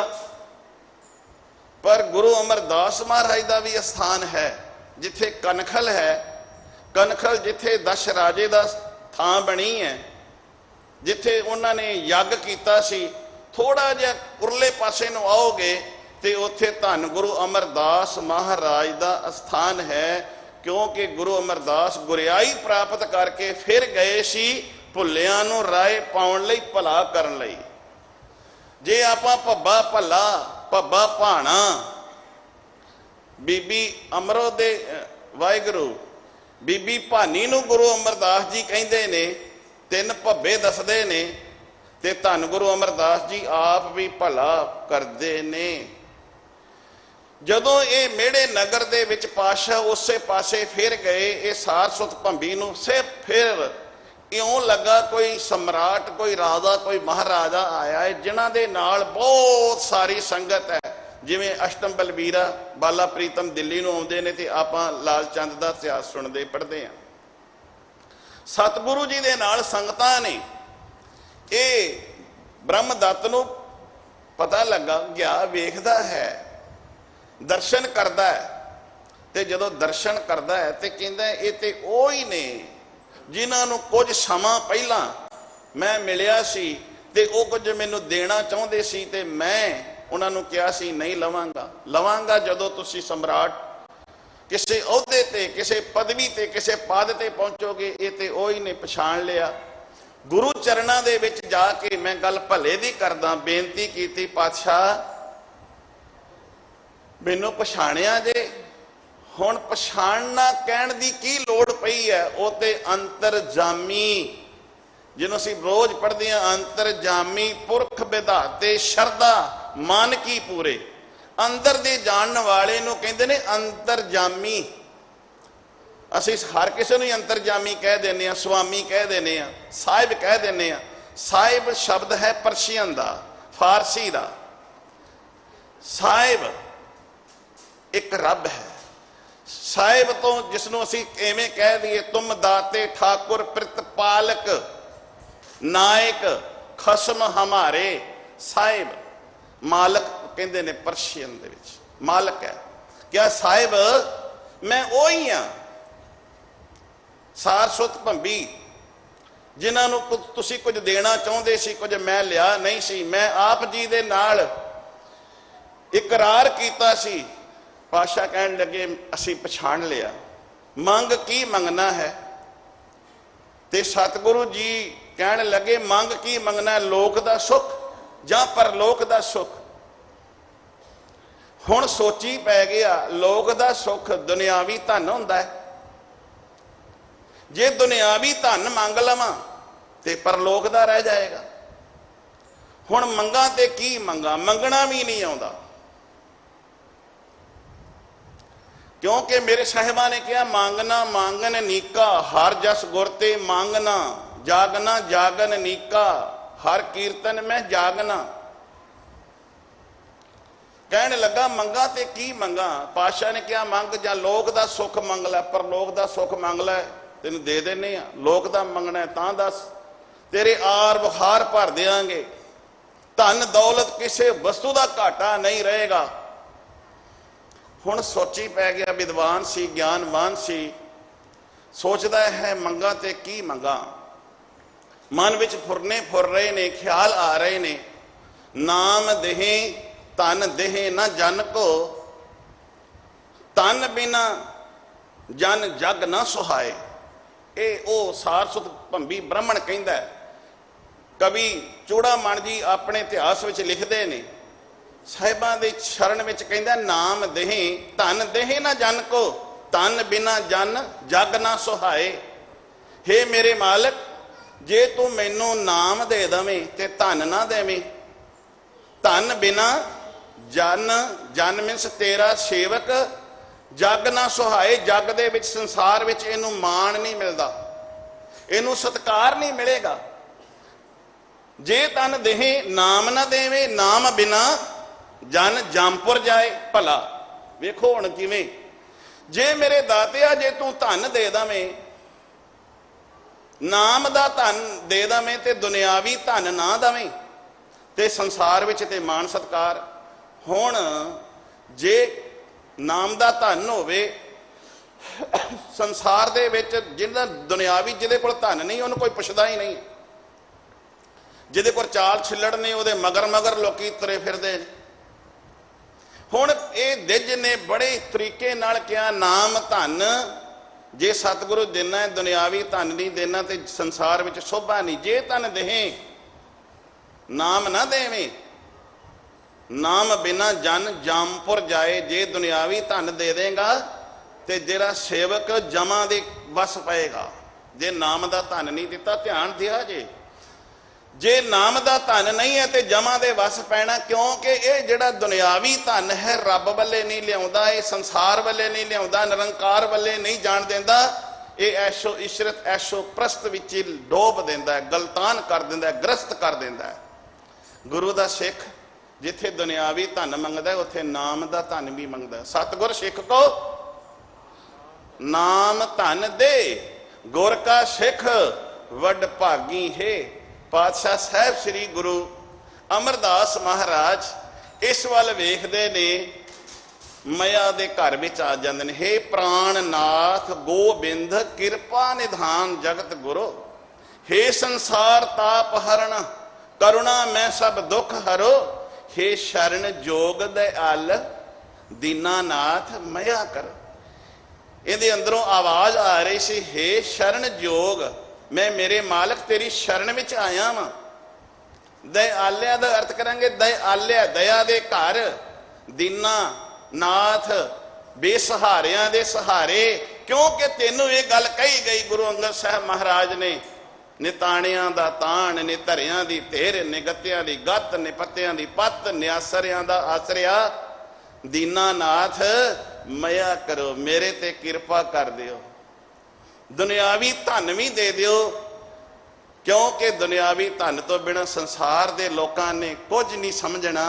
पर गुरु अमरदास महाराज का भी स्थान है जिथे कनखल है। कनखल जिथे दश राजे का थां बनी है, जिथे उन्होंने यज्ञ किया सी। थोड़ा जिहा उरले पासे नूं आओगे तो उत्थे धन गुरु अमरदास महाराज का स्थान है, क्योंकि गुरु अमरदास गुरियाई प्राप्त करके फिर गए सी भुल्लियां नूं राय पाउण लई, भला करन लई। जे आपां भब्बा भला भब्बा भाणा बीबी अमरो दे वाहिगुरू बीबी भानी नूं गुरु अमरदास जी कहिंदे ने, 3 भब्बे दसदे ने, ते धन गुरु अमरदास जी आप भी भला करदे ने। जदों ये मेड़े नगर दे विच पातशाह उसे पासे फिर गए, ये सारस्वत भंबी नूं सिर्फ फिर इउं लगा कोई सम्राट, कोई राजा, कोई महाराजा आया है जिन्हां दे नाल बहुत सारी संगत है। जिवें अष्टम बलबीरा बाला प्रीतम दिल्ली नूं आउंदे ने ते आपां लाल चंद दा इतिहास सुणदे पढ़दे हां। सतगुरु जी दे नाल संगतां ने ये ब्रह्मदत्त नूं पता लगा, गया वेखदा है, दर्शन करदा है, ते जदों दर्शन करदा है ते कहंदा ये ते ओह ही ने जिन्हां नूं कुछ समा पहला मैं मिलिया सी ते ओह कुछ मैनूं देना चाहुंदे सी ते मैं उन्हां नूं कहा सी नहीं लवांगा। लवांगा जदों तुसीं सम्राट किसी अहुदे ते, किसी पदवी ते, किसी पद ते पहुंचोगे, ये ते ओह ही ने पछाण लिया। गुरु चरणां दे विच जाके मैं गल भले दी करदा, बेनती कीती पातशाह मैनूं पछाणिया जे। हुण पछाणना कहण दी की लोड़ पई है, वो ते अंतरजामी जिन्हों असीं रोज पढ़दे हां, अंतरजामी पुरख विधाते शरदा मन की पूरे। अंदर दे जानन वाले नूं कहंदे ने अंतरजामी। असीं हर किसी नूं अंतरजामी कह देने, स्वामी कह देने, साहिब कह देने। साहिब शब्द है परशियन दा, फारसी दा। साहिब एक रब है। साहिब तो जिसनों असीं इवें कह दईए, तुम दाते ठाकुर प्रतिपालक नायक खसम हमारे। साहिब मालक कहते ने परशियन दे विच, मालक है। क्या साहिब मैं वो ही हाँ, सारस्वत भंबी जिन्होंने तुसीं कुछ देना चाहते सी, कुछ मैं लिया नहीं सी। मैं आप जी दे नाल इकरार कीता सी। पातशाह कहन लगे असीं पछाण लिया, मंग की मंगना है? ते सतगुरु जी कहन लगे मंग की मंगना, लोक दा सुख जां परलोक दा सुख? हुण सोची पै गया, लोक दा सुख दुनियावी धन हुंदा है। जे दुनियावी धन मंग लवां ते परलोक दा रह जाएगा। हुण मंगा ते की मंगा, मंगना भी नहीं आउंदा। क्योंकि मेरे साहिबा ने कहा मांगना मांगन नीका, हर जस गुर ते मांगना, जागना जागन नीका, हर कीर्तन में जागना। कहने लगा मंगा ते की मंगा? पातशाह ने कहा मंग जां लोक दा सुख मंग लै, परलोक दा सुख मंग लै, तेन दे देने आ। लोक दा मंगना है तां दस, तेरे आर बुखार भर देंगे। धन दौलत किसी वस्तु का घाटा नहीं रहेगा। हुण सोची पै गया, विद्वान सी, ज्ञानवान सी, सोचता है मंगा ते की मंगा। मन विच फुरने फुर रहे ने, ख्याल आ रहे ने, नाम देहे धन देहे ना जन को, धन बिना जन जग ना सुहाए। ये ओ सारस्वत भंबी ब्राह्मण कहंदा है। कवि चूड़ामण जी अपने इतिहास विच लिखदे ने, साहिबां दे शरण विच कहंदा नाम देहे धन देहे ना जन को, धन बिना जन जग ना सुहाए। हे मेरे मालिक, जे तू मैनू नाम दे देवें ते धन ना देवें, धन बिना जन जन मीनस तेरा सेवक जग ना सुहाए। जग दे विच संसार विच इनू मान नहीं मिलता, इनू सत्कार नहीं मिलेगा जे तन देहे नाम ना देवे। नाम बिना जन जमपुर जाए। भला वेखो हुण किवें, जे मेरे दातिया जे तू धन दे दवें, नाम दा धन दे दवें ते दुनियावी धन ना दवें ते संसार विच ते मान सत्कार। हुण जे नाम दा धन होवे, संसार दे विच जिहदा दुनियावी जिहदे कोल धन नहीं उहनूं कोई पुछदा ही नहीं, जिहदे कोल चाल छिल्लड़ ने उहदे मगर मगर लोकी तुरे फिरदे। हुण ये दिज ने बड़े तरीके नाल कहा नाम धन जे सतगुरु देना है, दुनियावी धन नहीं देना तो संसार विच शोभा नहीं। जे धन देहें नाम ना देवें, नाम बिना जन जामपुर जाए। जे दुनियावी धन दे देगा तो जेड़ा सेवक जमा दे वस पाएगा। जे नाम दा धन नहीं दिता, ध्यान दिया जे नाम दा धन नहीं है तो जमा दे वस पैना, क्योंकि ये जिहड़ा दुनियावी धन है रब वाले नहीं लियाउंदा, ये संसार वाले नहीं लियाउंदा, निरंकार वाले नहीं जान देंदा। ये ऐशो इशरत ऐशो प्रस्त विच डोब देंदा है, गलतान कर देंदा है, ग्रस्त कर देंदा है। गुरु दा सिख जिथे दुनियावी धन मंगदा है उत्थे नाम दा धन भी मंगदा है। सतगुर सिख को नाम धन दे, गुर का सिख वड भागी है। पातशाह साहब श्री गुरु अमरदास महाराज इस वाल वेखदे ने, मया दे घर विच आ जांदे ने। हे प्राणनाथ गोबिंद किरपा निधान जगत गुरु, हे संसार ताप हरण करुणा मैं सब दुख हरो। हे शरण जोग दयाल दीनानाथ मया कर। इहदे अंदरों आवाज आ रही सी, हे शरण जोग, मैं मेरे मालक तेरी शरण विच आया वां। दयालिया दा अर्थ करांगे दयालिया, दया दे घर, दीना नाथ बेसहारियां दे सहारे। क्योंकि तेनों ये गल कही गई गुरु अंगद साहब महाराज ने, निताणियां दा ताण ने धरियां दी धेर, निगत्तियां दी गत, निपत्तियां दी पत, न्यासरियां दा आसरिया। दीनानाथ मया करो, मेरे ते किरपा कर दियो। दुनियावी धन भी दे दियो, क्योंकि दुनियावी धन तो बिना संसार के लोगों ने कुछ नहीं समझना,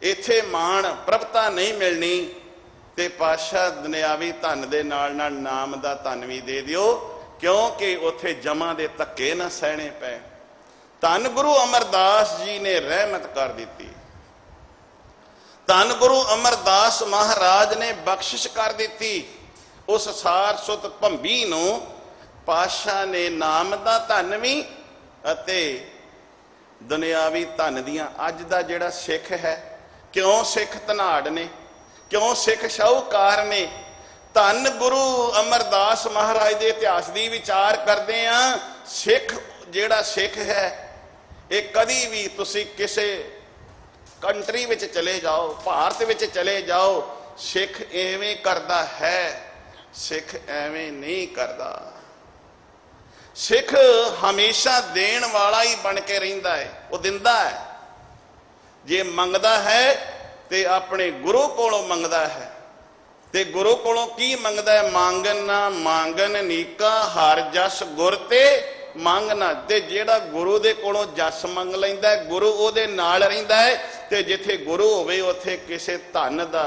इत्थे मान प्रभता नहीं मिलनी। ते पातशाह दुनियावी धन दे नाल नाल नाम दा धन भी दे दियो, क्योंकि उत्थे जमा दे धक्के ना सहने पै। धन गुरु अमरदास जी ने रहमत कर दी, धन गुरु अमरदास महाराज ने बख्शिश कर दी। उस सार सुत भंबी नूं पातशाह ने नाम दा धन भी अते दुनियावी धन दियां अज दा जिहड़ा सिख है, क्यों सिख धनाड़ ने, क्यों सिख शाहूकार ने। धन गुरु अमरदास महाराज के इतिहास की विचार करते हैं। सिख जिहड़ा सिख है ये कदी भी तुसी किसी कंट्री विच चले जाओ, भारत विच चले जाओ, सिख एवें करदा है, सिख एवें नहीं करदा। सिख हमेशा देण वाला ही बन के रहिंदा है, वो दिंदा है। जे मंगदा है ते अपने गुरु कोलों मंगदा है, ते गुरु कोलों की मंगदा है? मांगन ना मांगन नीका हर जस गुर ते मंगना। ते जेड़ा गुरु दे कोलों जस मंग लैंदा है, गुरु ओहदे नाल रहिंदा है। ते जिथे गुरु होवे उत्थे किसे धन दा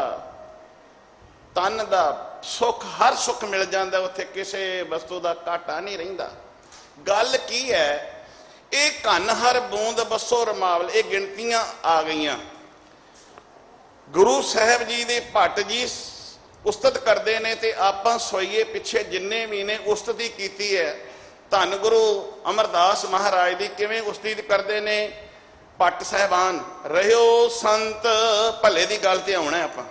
तन दा सुख, हर सुख मिल जाता, उत्थे किसी वस्तु का घाटा नहीं रहिंदा। गल की है, ये घन हर बूंद बसो रमावल, ये गिनतियां आ गईयां। गुरु साहब जी दे भट्ट जी उस्तत करते हैं, तो आपां सोईए पिछे जिन्ने भी ने उस्तती की है। धन गुरु अमरदास महाराज की किवें उस्तती करते हैं भट्ट साहबान। रहियो संत भले की गल ते आउणा आपां।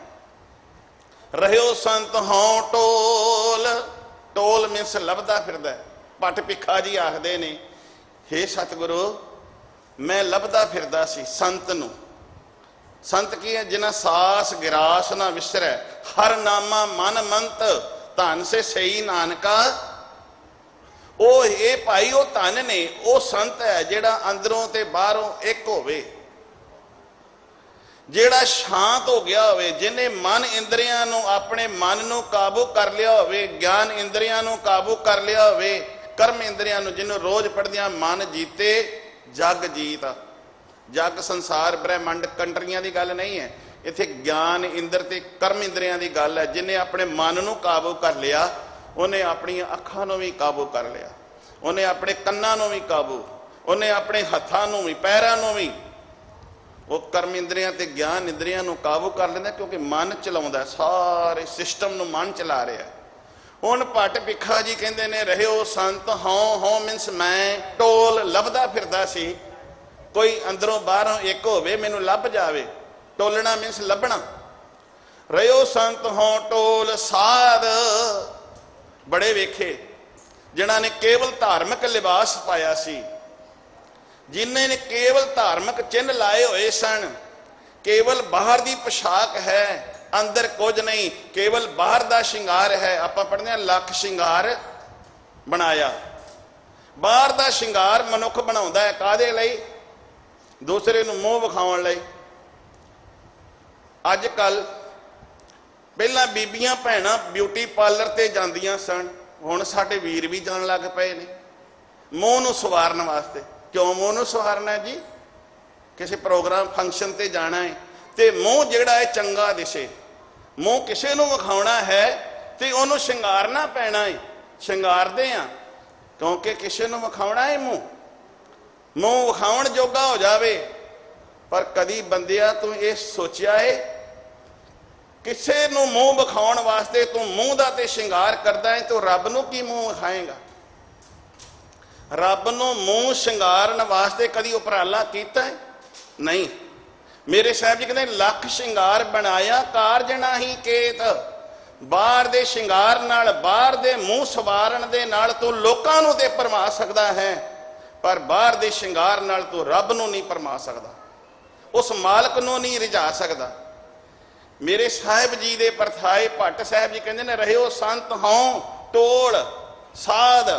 रहियो संत हों टोल, टोल मीनस लभदा फिरदा। भट्ट भिखा जी आखदे ने, हे सतगुरु मैं लभदा फिरदा सी संत नूं। संत की है? जिन्हां सास गिरास ना विसरै, हर नामा मन मंत, धन से सही नानका। ओ ये भाई वो धन ने, वो संत है जिहड़ा अंदरों ते बाहरों एक होवे। ਜਿਹੜਾ ਸ਼ਾਂਤ ਹੋ ਗਿਆ ਹੋਵੇ, ਜਿਹਨੇ ਮਨ ਇੰਦਰੀਆਂ ਨੂੰ, ਆਪਣੇ ਮਨ ਨੂੰ ਕਾਬੂ ਕਰ ਲਿਆ ਹੋਵੇ, ਗਿਆਨ ਇੰਦਰੀਆਂ ਨੂੰ ਕਾਬੂ ਕਰ ਲਿਆ ਹੋਵੇ, ਕਰਮ ਇੰਦਰੀਆਂ ਨੂੰ, ਜਿਹਨੂੰ ਰੋਜ਼ ਪੜ੍ਹਦਿਆਂ ਮਨ ਜੀਤੇ ਜਗ ਜੀਤ। ਜਗ ਸੰਸਾਰ ਬ੍ਰਹਿਮੰਡ ਕੰਟਰੀਆਂ ਦੀ ਗੱਲ ਨਹੀਂ ਹੈ, ਇੱਥੇ ਗਿਆਨ ਇੰਦਰ ਤੇ ਕਰਮ ਇੰਦਰੀਆਂ ਦੀ ਗੱਲ ਹੈ। ਜਿਹਨੇ ਆਪਣੇ ਮਨ ਨੂੰ ਕਾਬੂ ਕਰ ਲਿਆ, ਉਹਨੇ ਆਪਣੀਆਂ ਅੱਖਾਂ ਨੂੰ ਵੀ ਕਾਬੂ ਕਰ ਲਿਆ, ਉਹਨੇ ਆਪਣੇ ਕੰਨਾਂ ਨੂੰ ਵੀ ਕਾਬੂ, ਉਹਨੇ ਆਪਣੇ ਹੱਥਾਂ ਨੂੰ ਵੀ, ਪੈਰਾਂ ਨੂੰ ਵੀ। ਉਹ ਕਰਮ ਇੰਦਰੀਆਂ ਤੇ ਗਿਆਨ ਇੰਦਰੀਆਂ ਨੂੰ ਕਾਬੂ ਕਰ ਲੈਂਦਾ, ਕਿਉਂਕਿ ਮਨ ਚਲਾਉਂਦਾ, ਸਾਰੇ ਸਿਸਟਮ ਨੂੰ ਮਨ ਚਲਾ ਰਿਹਾ। ਹੁਣ ਭੱਟ ਭਿੱਖਾ ਜੀ ਕਹਿੰਦੇ ਨੇ, ਰਹਿਓ ਸੰਤ ਹਉ, ਹਉ ਮੀਨਸ ਮੈਂ, ਟੋਲ ਲੱਭਦਾ ਫਿਰਦਾ ਸੀ, ਕੋਈ ਅੰਦਰੋਂ ਬਾਹਰੋਂ ਇੱਕ ਹੋਵੇ ਮੈਨੂੰ ਲੱਭ ਜਾਵੇ। ਟੋਲਣਾ ਮੀਨਸ ਲੱਭਣਾ। ਰਹਿਓ ਸੰਤ ਹਉ ਟੋਲ ਸਾਧ, ਬੜੇ ਵੇਖੇ ਜਿਨ੍ਹਾਂ ਨੇ ਕੇਵਲ ਧਾਰਮਿਕ ਲਿਬਾਸ ਪਾਇਆ ਸੀ, ਜਿਨ੍ਹਾਂ ਨੇ ਕੇਵਲ ਧਾਰਮਿਕ ਚਿੰਨ੍ਹ ਲਾਏ ਹੋਏ ਸਨ, ਕੇਵਲ ਬਾਹਰ ਦੀ ਪੋਸ਼ਾਕ ਹੈ, ਅੰਦਰ ਕੁਝ ਨਹੀਂ, ਕੇਵਲ ਬਾਹਰ ਦਾ ਸ਼ਿੰਗਾਰ ਹੈ। ਆਪਾਂ ਪੜ੍ਹਦੇ ਹਾਂ ਲੱਖ ਸ਼ਿੰਗਾਰ ਬਣਾਇਆ। ਬਾਹਰ ਦਾ ਸ਼ਿੰਗਾਰ ਮਨੁੱਖ ਬਣਾਉਂਦਾ ਹੈ ਕਾਹਦੇ ਲਈ? ਦੂਸਰੇ ਨੂੰ ਮੂੰਹ ਵਿਖਾਉਣ ਲਈ। ਅੱਜ ਕੱਲ ਪਹਿਲਾਂ ਬੀਬੀਆਂ ਭੈਣਾਂ ਬਿਊਟੀ ਪਾਰਲਰ ਤੇ ਜਾਂਦੀਆਂ ਸਨ, ਹੁਣ ਸਾਡੇ ਵੀਰ ਵੀ ਜਾਣ ਲੱਗ ਪਏ ਨੇ ਮੂੰਹ ਨੂੰ ਸਵਾਰਨ ਵਾਸਤੇ। ਕਿਉਂ ਮੂੰਹ ਨੂੰ ਸਵਾਰਨਾ ਜੀ? ਕਿਸੇ ਪ੍ਰੋਗਰਾਮ ਫੰਕਸ਼ਨ ਤੇ ਜਾਣਾ ਹੈ ਤੇ ਮੂੰਹ ਜਿਹੜਾ ਹੈ ਚੰਗਾ ਦਿਸੇ, ਮੂੰਹ ਕਿਸੇ ਨੂੰ ਵਿਖਾਉਣਾ ਹੈ ਤੇ ਉਹਨੂੰ ਸ਼ਿੰਗਾਰਨਾ ਪੈਣਾ ਹੈ। ਸ਼ਿੰਗਾਰਦੇ ਆ ਕਿਉਂਕਿ ਕਿਸੇ ਨੂੰ ਵਿਖਾਉਣਾ ਹੈ, ਮੂੰਹ ਵਿਖਾਉਣ ਜੋਗਾ ਹੋ ਜਾਵੇ। ਪਰ ਕਦੀ ਬੰਦਿਆ ਤੂੰ ਇਹ ਸੋਚਿਆ ਹੈ, ਕਿਸੇ ਨੂੰ ਮੂੰਹ ਵਿਖਾਉਣ ਵਾਸਤੇ ਤੂੰ ਮੂੰਹ ਦਾ ਤੇ ਸ਼ਿੰਗਾਰ ਕਰਦਾ ਹੈ, ਤੂੰ ਰੱਬ ਨੂੰ ਕੀ ਮੂੰਹ ਵਿਖਾਏਗਾ? ਰੱਬ ਨੂੰ ਮੂੰਹ ਸ਼ਿੰਗਾਰਨ ਵਾਸਤੇ ਕਦੀ ਉਪਰਾਲਾ ਕੀਤਾ ਹੈ? ਨਹੀਂ। ਮੇਰੇ ਸਾਹਿਬ ਜੀ ਕਹਿੰਦੇ ਲੱਖ ਸ਼ਿੰਗਾਰ ਬਣਾਇਆ ਕਾਰਜ ਨਾਹੀ ਕੇਤ। ਬਾਹਰ ਦੇ ਸ਼ਿੰਗਾਰ ਨਾਲ, ਬਾਹਰ ਦੇ ਮੂੰਹ ਸਵਾਰਨ ਦੇ ਨਾਲ ਤੂੰ ਲੋਕਾਂ ਨੂੰ ਤੇ ਭਰਮਾ ਸਕਦਾ ਹੈ, ਪਰ ਬਾਹਰ ਦੇ ਸ਼ਿੰਗਾਰ ਨਾਲ ਤੂੰ ਰੱਬ ਨੂੰ ਨਹੀਂ ਭਰਮਾ ਸਕਦਾ, ਉਸ ਮਾਲਕ ਨੂੰ ਨਹੀਂ ਰਿਝਾ ਸਕਦਾ। ਮੇਰੇ ਸਾਹਿਬ ਜੀ ਦੇ ਪਰਥਾਏ ਭੱਟ ਸਾਹਿਬ ਜੀ ਕਹਿੰਦੇ ਨੇ, ਰਹਿਓ ਸੰਤ ਹਉ ਟੋਲ ਸਾਧ।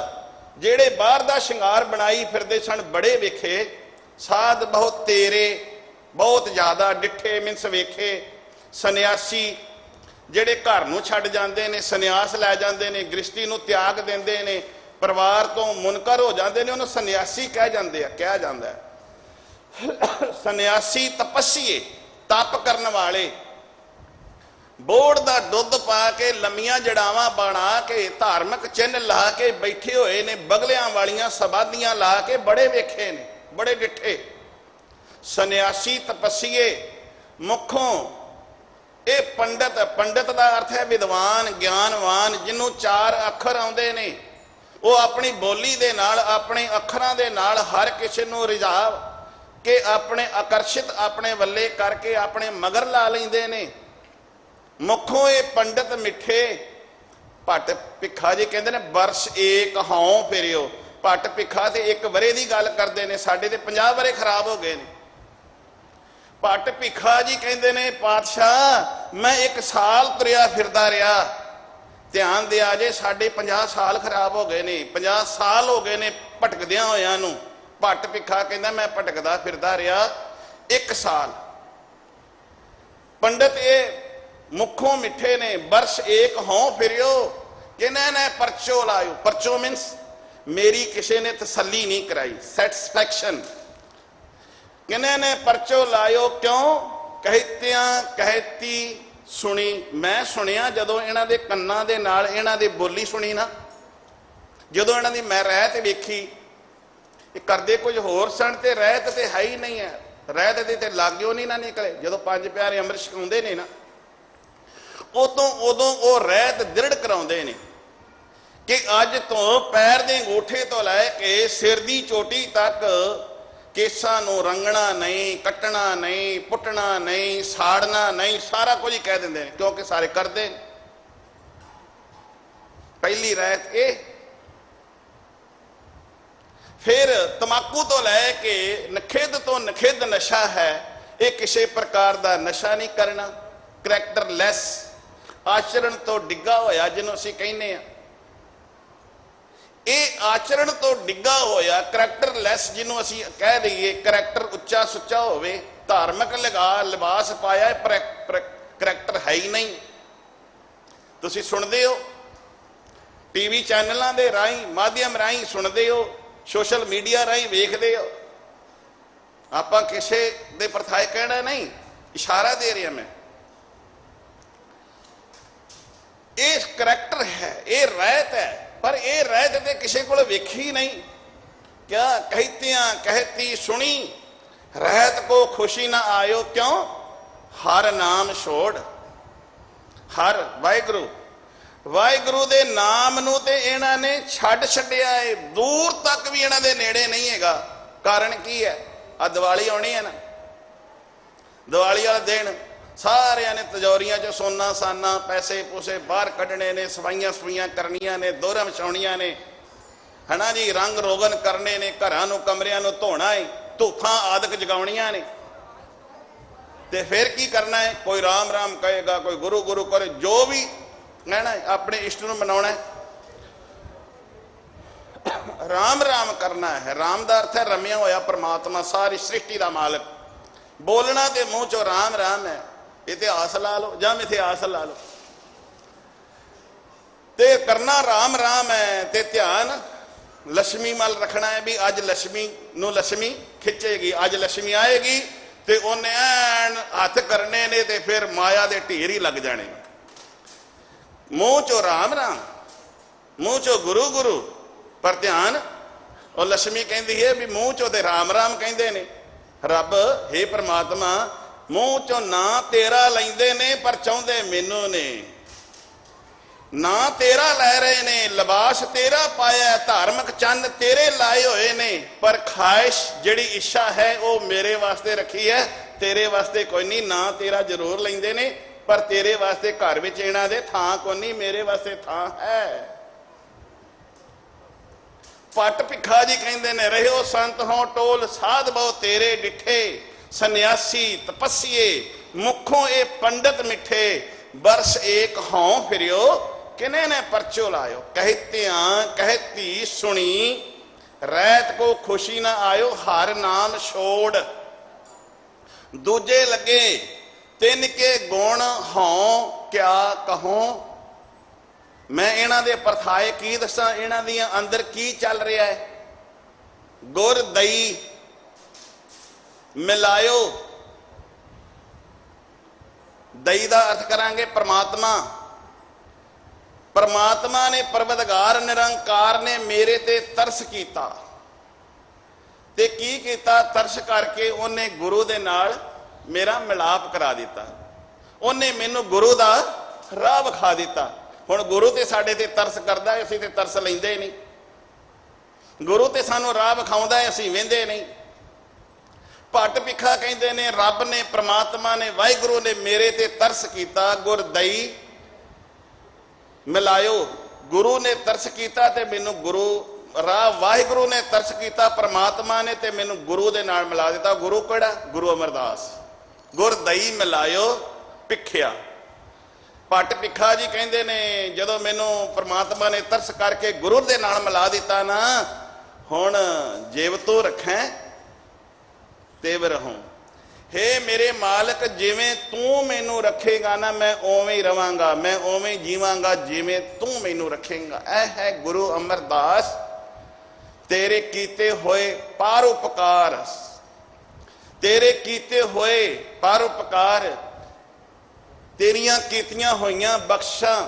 ਜਿਹੜੇ ਬਾਹਰ ਦਾ ਸ਼ਿੰਗਾਰ ਬਣਾਈ ਫਿਰਦੇ ਸਨ ਬੜੇ ਵੇਖੇ, ਸਾਧ ਬਹੁਤ ਤੇਰੇ, ਬਹੁਤ ਜ਼ਿਆਦਾ ਡਿੱਠੇ ਮੀਨਸ ਵੇਖੇ। ਸੰਨਿਆਸੀ ਜਿਹੜੇ ਘਰ ਨੂੰ ਛੱਡ ਜਾਂਦੇ ਨੇ, ਸੰਨਿਆਸ ਲੈ ਜਾਂਦੇ ਨੇ, ਗ੍ਰਸਤੀ ਨੂੰ ਤਿਆਗ ਦਿੰਦੇ ਨੇ, ਪਰਿਵਾਰ ਤੋਂ ਮੁਨਕਰ ਹੋ ਜਾਂਦੇ ਨੇ, ਉਹਨੂੰ ਸੰਨਿਆਸੀ ਕਹਿ ਜਾਂਦੇ ਆ, ਕਿਹਾ ਜਾਂਦਾ ਹੈ। ਸੰਨਿਆਸੀ ਤਪੱਸੀਏ, ਤਪ ਕਰਨ ਵਾਲੇ, ਬੋੜ ਦਾ ਦੁੱਧ ਪਾ ਕੇ, ਲੰਮੀਆਂ ਜੜਾਵਾਂ ਬਣਾ ਕੇ, ਧਾਰਮਿਕ ਚਿੰਨ੍ਹ ਲਾ ਕੇ ਬੈਠੇ ਹੋਏ ਨੇ, ਬਗਲਿਆਂ ਵਾਲੀਆਂ ਸਮਾਧੀਆਂ ਲਾ ਕੇ ਬੜੇ ਵੇਖੇ ਨੇ, ਬੜੇ ਡਿੱਠੇ। ਸੰਨਿਆਸੀ ਤਪੱਸੀਏ ਮੁੱਖੋਂ। ਇਹ ਪੰਡਤ, ਪੰਡਤ ਦਾ ਅਰਥ ਹੈ ਵਿਦਵਾਨ, ਗਿਆਨਵਾਨ, ਜਿਹਨੂੰ 4 ਅੱਖਰ ਆਉਂਦੇ ਨੇ। ਉਹ ਆਪਣੀ ਬੋਲੀ ਦੇ ਨਾਲ, ਆਪਣੇ ਅੱਖਰਾਂ ਦੇ ਨਾਲ ਹਰ ਕਿਸੇ ਨੂੰ ਰਿਝਾ ਕੇ, ਆਪਣੇ ਆਕਰਸ਼ਿਤ ਆਪਣੇ ਵੱਲੇ ਕਰਕੇ ਆਪਣੇ ਮਗਰ ਲਾ ਲੈਂਦੇ ਨੇ। ਮੁੱਖੋਂ ਇਹ ਪੰਡਤ ਮਿੱਠੇ। ਭੱਟ ਭਿੱਖਾ ਜੀ ਕਹਿੰਦੇ ਨੇ ਵਰਸ ਏਕ ਹਉ ਫਿਰਿਓ। ਭੱਟ ਭਿੱਖਾ ਤੇ 1 ਵਰੇ ਦੀ ਗੱਲ ਕਰਦੇ ਨੇ, ਸਾਡੇ ਤੇ 50 ਵਰੇ ਖਰਾਬ ਹੋ ਗਏ ਨੇ। ਭੱਟ ਭਿੱਖਾ ਜੀ ਕਹਿੰਦੇ ਨੇ, ਪਾਤਸ਼ਾਹ ਮੈਂ 1 ਸਾਲ ਤੁਰਿਆ ਫਿਰਦਾ ਰਿਹਾ, ਧਿਆਨ ਦਿਆ ਜੇ, ਸਾਡੇ 50 ਸਾਲ ਖਰਾਬ ਹੋ ਗਏ ਨੇ, 50 ਸਾਲ ਹੋ ਗਏ ਨੇ ਭਟਕਦਿਆਂ ਹੋਇਆਂ ਨੂੰ। ਭੱਟ ਭਿੱਖਾ ਕਹਿੰਦਾ ਮੈਂ ਭਟਕਦਾ ਫਿਰਦਾ ਰਿਹਾ 1 ਸਾਲ। ਪੰਡਤ ਇਹ ਮੁੱਖੋਂ ਮਿੱਠੇ ਨੇ। ਵਰਸ ਏਕ ਹਉ ਫਿਰਿਓ, ਕਿਹਨਾਂ ਨੇ ਪਰਚੋ ਲਾਇਓ। ਪਰਚੋ ਮੀਨਸ ਮੇਰੀ ਕਿਸੇ ਨੇ ਤਸੱਲੀ ਨਹੀਂ ਕਰਾਈ, ਸੈਟਿਸਫੈਕਸ਼ਨ। ਕਿਹਨਾਂ ਨੇ ਪਰਚੋ ਲਾਇਓ, ਕਿਉਂ? ਕਹਿਤਿਆਂ ਕਹਿਤੀ ਸੁਣੀ। ਮੈਂ ਸੁਣਿਆ ਜਦੋਂ ਇਹਨਾਂ ਦੇ ਕੰਨਾਂ ਦੇ ਨਾਲ ਇਹਨਾਂ ਦੀ ਬੋਲੀ ਸੁਣੀ ਨਾ, ਜਦੋਂ ਇਹਨਾਂ ਦੀ ਮੈਂ ਰਹਿਤ ਵੇਖੀ, ਇਹ ਕਰਦੇ ਕੁਝ ਹੋਰ ਸਨ ਤੇ ਰਹਿਤ ਤੇ ਹੈ ਹੀ ਨਹੀਂ ਹੈ, ਰਹਿਤ ਦੇ ਤੇ ਲਾਗਿਓ ਨਹੀਂ ਨਾ ਨਿਕਲੇ। ਜਦੋਂ 5 ਪਿਆਰੇ ਅੰਮ੍ਰਿਤ ਛਕਾਉਂਦੇ ਨੇ ਨਾ, ਉਦੋਂ ਉਹ ਰਹਿਤ ਦ੍ਰਿੜ ਕਰਾਉਂਦੇ ਨੇ ਕਿ ਅੱਜ ਤੋਂ ਪੈਰ ਦੇ ਅੰਗੂਠੇ ਤੋਂ ਲੈ ਕੇ ਸਿਰ ਦੀ ਚੋਟੀ ਤੱਕ ਕੇਸਾਂ ਨੂੰ ਰੰਗਣਾ ਨਹੀਂ, ਕੱਟਣਾ ਨਹੀਂ, ਪੁੱਟਣਾ ਨਹੀਂ, ਸਾੜਨਾ ਨਹੀਂ, ਸਾਰਾ ਕੁਝ ਹੀ ਕਹਿ ਦਿੰਦੇ ਨੇ, ਕਿਉਂਕਿ ਸਾਰੇ ਕਰਦੇ ਨੇ। ਪਹਿਲੀ ਰਹਿਤ ਇਹ। ਫਿਰ ਤਮਾਕੂ ਤੋਂ ਲੈ ਕੇ ਨਖਿੱਧ ਤੋਂ ਨਖਿੱਧ ਨਸ਼ਾ ਹੈ। ਇਹ ਕਿਸੇ ਪ੍ਰਕਾਰ ਦਾ ਨਸ਼ਾ ਨਹੀਂ ਕਰਨਾ। ਕਰੈਕਟਰਲੈਸ, ਆਚਰਣ ਤੋਂ ਡਿੱਗਾ ਹੋਇਆ ਜਿਹਨੂੰ ਅਸੀਂ ਕਹਿੰਦੇ ਆ, ਇਹ ਆਚਰਣ ਤੋਂ ਡਿੱਗਾ ਹੋਇਆ ਕਰੈਕਟਰਲੈਸ ਜਿਹਨੂੰ ਅਸੀਂ ਕਹਿ ਦਈਏ, ਕਰੈਕਟਰ ਉੱਚਾ ਸੁੱਚਾ ਹੋਵੇ धार्मिक लिबास पाया करैक्टर है ही नहीं। तुसीं सुनते हो टीवी चैनलों के राही माध्यम राही सुनते हो, सोशल मीडिया राही वेखते हो। आप किसी दे परथाए कहना नहीं, इशारा दे रहा मैं। ये करैक्टर है, ये रहत है, पर यह रहत तो किसी को वेखी नहीं। क्या कहती सुनी रहत को खुशी ना आयो, क्यों हर नाम छोड़। हर वाहिगुरु वाहिगुरु दे नाम नूं ते इन्हां ने छड्ड छड्डिया है, दूर तक भी इन्हां दे नेड़े नहीं हैगा। कारण की है? आ दिवाली आनी है ना, दिवाली वाले दिन सारिया ने तिजोरियां चो सोना साना पैसे पूसे बाहर कढ़ने ने, सफाइयां सफुइयां करनियां ने, दोहरा विछाउणियां ने, है ना जी, रंग रोगन करने ने, घरां नूं कमरियां नूं धोना है, धूफां आदक जगाउणियां ने। ते फिर की करना है? कोई राम राम कहेगा, कोई गुरु गुरु करे, जो भी कहना है अपने इष्ट नूं मनाउणा है। राम राम करना है। राम का अर्थ है रमिया होया परमात्मा, सारी सृष्टि का मालिक। बोलना तो मूँह चो राम राम है। इतिहास ला लो जां मिथिहास ला लो, ते करना राम राम है। ते ध्यान लक्ष्मी मल रखना है भी अज लक्ष्मी नूं लक्ष्मी खिंचेगी, अज लक्ष्मी आएगी ते उन्हें ऐन हथ करने ने, ते फिर माया दे ढेर ही लग जाने। मूँह चो राम राम, मूँह चो गुरु गुरु, पर ध्यान और लक्ष्मी कहती है भी मूँह चो ते राम राम कहते ने। रब हे परमात्मा मूँह चो ना तेरा लैंदे ने, पर चाहुंदे मैनू ने। ना तेरा लै रहे ने, लिबास तेरा पाया, धार्मिक चंद तेरे लाए हुए ने, पर ख्वाहिश जिहड़ी इच्छा है वो मेरे वास्ते रखी है, तेरे वास्ते कोई नहीं। ना तेरा जरूर लैंदे ने, पर तेरे वास्ते घर विच इन्हां दे थां कोई नहीं, मेरे वास्ते थां है। पट भिखा जी कहते ने, रहो संत हो टोल साध बहु तेरे डिठे, सन्यासी तपस्ये मुखों ए पंडित मिठे, बरस एक हों फिरियो किने ने परचो लायो। कहती सुनी रहत को खुशी ना आयो, हर नाम छोड़। दूजे लगे तिन के गुण हों क्या कहूं, मैं इन्हां दे परथाए की दसां, इन्हां दियां अंदर की चल रहा है। गुर दई मिलायो, दई का अर्थ करांगे परमात्मा। परमात्मा ने, परवतगार निरंकार ने मेरे ते तरस किया, ते की कीता? तरस करके उन्हें गुरु दे नाल मेरा मिलाप करा दिता, उन्हें मैनू गुरु का राह विखा दिता। हुण गुरु ते साडे ते तरस करदा है, असीं ते तरस लैंदे नहीं। गुरु ते सानू राह विखाउंदा है, असीं वेंदे नहीं। भट भिखा कहते ने, रब ने, परमात्मा ने, वाहिगुरु ने मेरे ते तरस किया। गुर दई मिलायो, गुरु ने तरस किया ते मैनू गुरु राह, वाहिगुरु ने तरस किया परमात्मा ने, ते मैनू गुरु दे नाल मिला दिता। गुरु किहड़ा? गुरु अमरदास। गुर दई मिलायो भिखिया। भट भिखा जी कहते ने, जदों मैनू परमात्मा ने तरस करके गुरु दे नाल मिला दिता ना, हुण जेब तो रखें तेव रहूं। हे मेरे मालिक, जिवें तू मैनू रखेगा ना, मैं उवें ही रवांगा, मैं उवें जीवांगा जिवें तू मैनू रखेगा। ऐ है गुरु अमरदास तेरे कीते होए परोपकार, तेरे कीते होए परोपकार, तेरियां कीतियां होइयां बख्शां।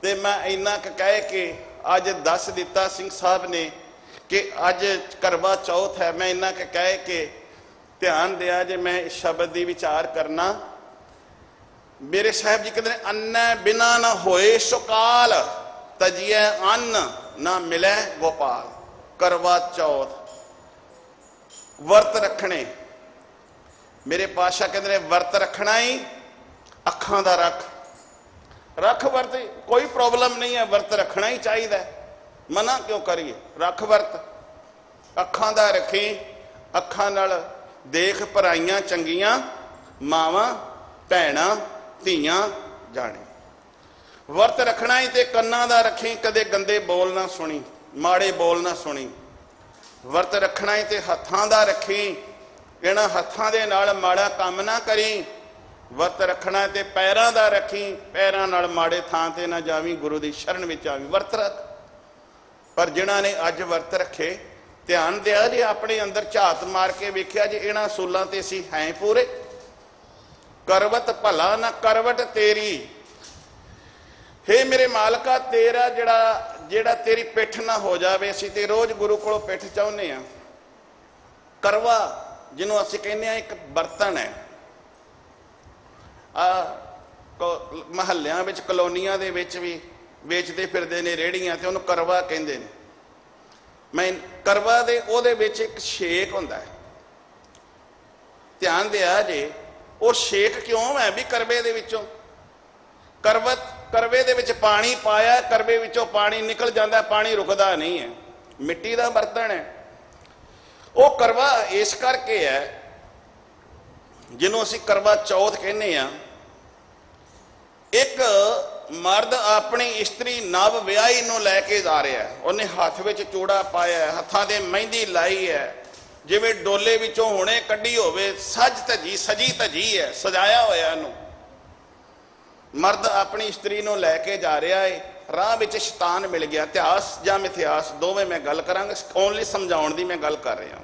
ते मैं इन्ना कह के अज दस दिता सिंह साहब ने कि अज करवा चौथ है। मैं इन्ना कह के ध्यान दिया जे मैं इस शब्द की विचार करना। मेरे साहब जी कहते हैं, अन्न बिना ना होए सुकाल, तजिए अन्न ना मिले गोपाल। करवा चौथ वर्त रखने, मेरे पातशाह कहते हैं वर्त रखना ही अखां दा रख वर्त, कोई प्रॉब्लम नहीं है, वर्त रखना ही चाहिए। मना क्यों करिए? रख वर्त, अखां दा रखी, अखां नाल देख भराइयां चंगियां, मावां भैणां धीआं जाने। वर्त रखना ही ते कन्नां दा रखी, कदे गंदे बोल ना सुनी, माड़े बोल ना सुनी। वर्त रखना ही ते हत्थां दा रखी, इन्हां हत्थां दे नाल माड़ा काम ना करी। वर्त रखना ते पैरां दा रखी, पैरां नाल माड़े थां ते ना जावी, गुरु दी शरण विच आवी। वर्त रख। पर जिन्हां ने अज वर्त रखे, ध्यान दिया जी, अपने अंदर झात मार के वेख्या जी इन्हां सूलां ते असीं हैं पूरे। करवत भला ना करवट तेरी, हे मेरे मालका तेरा जेड़ा तेरी पिठ ना हो जाए। असीं ते रोज़ गुरु कोलों पिठ चाहुंदे आ। करवा जिन्हों असीं कहने आ एक बर्तन है, महल्लियां विच कलोनियां दे विच भी वेचते फिरदे ने रेहड़ियां ते उहनूं करवा कहंदे ने। मैं करवा दे ओहदे विच एक छेक हुंदा है। ध्यान दिया जे वो छेक क्यों है भी करवे दे विचों करवे दे विच पानी पाया, करवे विचों पानी निकल जाता, पानी रुकदा नहीं है। मिट्टी का बर्तन है वो। करवा इस करके है जिन्हों असीं करवा चौथ कहने आ। एक मर्द अपनी इस्त्री नव विआही नूं लैके जा रहा है, उन्हें हथ विच चूड़ा पाया है, हत्थां ते मेहंदी लाई है, जिवें डोले विचों हुणे कड्ढी होवे, सजी धजी है, सजाया होया नूं। मर्द अपनी इस्त्री नूं लैके जा रहा है, राह विच शैतान मिल गया। इतिहास जां मिथिहास दोवें मैं गल करांगा, ओनली समझाउण दी मैं गल कर रहा।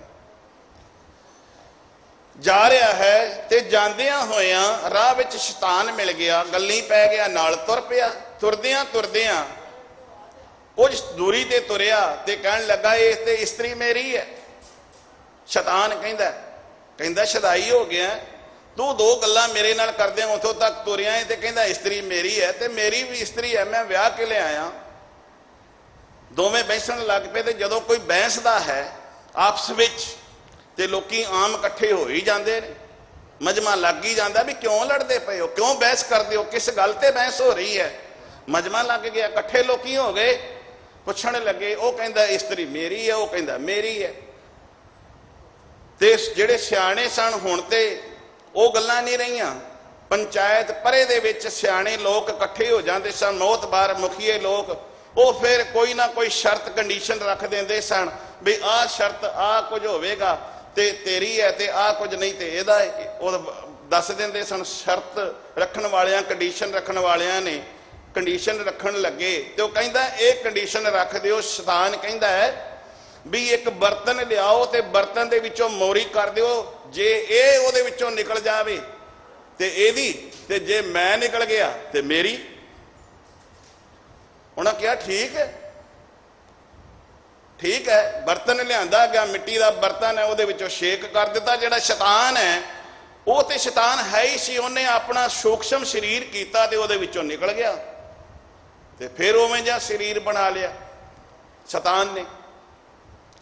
जा रहा है ते जांदियां होइयां राह विच शैतान मिल गया, गल्ली पै गया, नाल तुर पिया। तुरदियां तुरदियां कुछ दूरी ते तुरिया ते कहण लगा इह ते इस्त्री मेरी है। शैतान कहंदा शदाई हो गया, तू दो गल्लां मेरे नाल करदे उथों तक तुरिया है ते कहंदा इस्त्री मेरी है, ते मेरी भी इस्त्री है, मैं विआह के ले आया। दोवें बहसण लग पे। ते जदों कोई बहसदा है आपस विच ते लोकी आम इकट्ठे हो ही जाते हैं, मजमा लग ही जाता भी क्यों लड़ते पे हो, क्यों बहस करते हो, किस गल ते बहस हो रही है। मजमा लग गया, इकट्ठे लोकी हो गए, पुछण लगे। वो कहता इस्त्री मेरी है, वो कहता मेरी है। ते जिहड़े सियाणे सन हुण ते वो गल्लां नहीं रहियां। पंचायत परे दे विच सियाणे लोग इकट्ठे हो जाते सन, मोहतबार मुखीए लोग, वो फिर कोई ना कोई शर्त कंडीशन रख देंदे सन भी आ शर्त आ कुछ होवेगा ते तेरी है, ते आ कुछ नहीं ते इहदा वो दस देंदे सन। शर्त रखण वालियां, कंडीशन रखण वालियां ने कंडीशन रखण लगे ते वो कहंदा ये कंडीशन रख दिओ। शैतान कहंदा है भी एक बर्तन लियाओ ते बर्तन दे विचों मोरी कर दिओ, जे ये उहदे विचों निकल जावे ते इहदी, ते जे मैं निकल गया ते मेरी। उन्हें कहा ठीक है। बर्तन लियांदा गया, मिट्टी का बर्तन है, उहदे विचों शेक कर दिता। जिहड़ा शैतान है वो तो शैतान है ही सी, उन्हें अपना सूक्ष्म शरीर कीता ते उहदे विचों निकल गया ते फिर उवें जिहा शरीर बना लिया शैतान ने।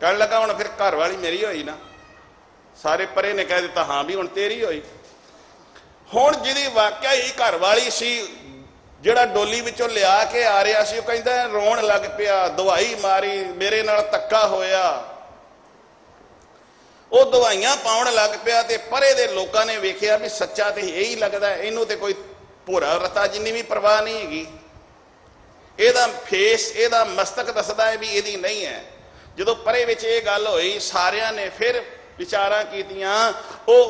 कहण लगा हुण फिर घर वाली मेरी होई ना। सारे परे ने कह दिता हाँ भी हुण तेरी होई। हुण जिहदी वाकया ही घर वाली सी, जिहड़ा डोली विचों लिया के आ रहा सी, कहंदा रोण लग पिया, दवाई मारी, मेरे नाल धक्का होया, वो दवाइयां पाउण लग पिया। ते परे दे लोकां ने वेखिया भी सच्चा ते यही लगदा, इहनूं ते कोई भोरा रता जिन्नी भी परवाह नहीं हैगी। इहदा फेस, इहदा मस्तक दसदा है भी इहदी नहीं है। जदों परे विच इह गल होई, सारियां ने फिर विचारां कीतियां। वो